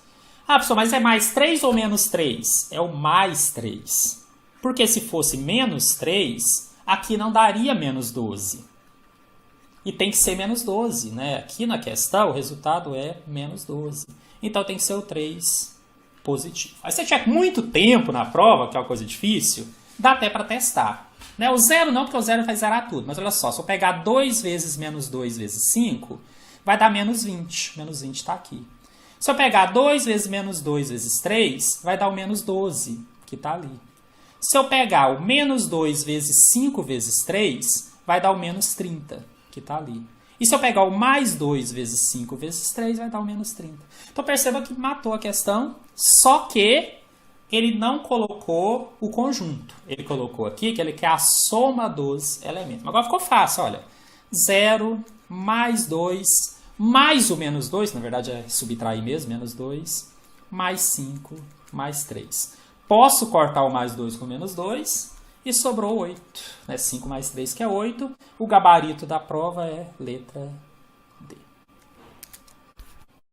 Ah, pessoal, mas é mais 3 ou menos 3? É o mais 3. Porque se fosse menos 3... aqui não daria menos 12. E tem que ser menos 12, né? Aqui na questão, o resultado é menos 12. Então, tem que ser o 3 positivo. Aí, se você tiver muito tempo na prova, que é uma coisa difícil, dá até para testar. Né? O 0 não, porque o 0 vai zerar tudo. Mas olha só, se eu pegar 2 vezes menos 2 vezes 5, vai dar menos 20. Menos 20 está aqui. Se eu pegar 2 vezes menos 2 vezes 3, vai dar o menos 12, que está ali. Se eu pegar o menos 2 vezes 5 vezes 3, vai dar o menos 30, que está ali. E se eu pegar o mais 2 vezes 5 vezes 3, vai dar o menos 30. Então perceba que matou a questão, só que ele não colocou o conjunto. Ele colocou aqui que ele quer a soma dos elementos. Agora ficou fácil, olha. 0 mais 2 mais o menos 2, na verdade é subtrair mesmo, menos 2, mais 5 mais 3. Posso cortar o mais 2 com menos 2 e sobrou 8. 5 mais 3 que é 8. O gabarito da prova é letra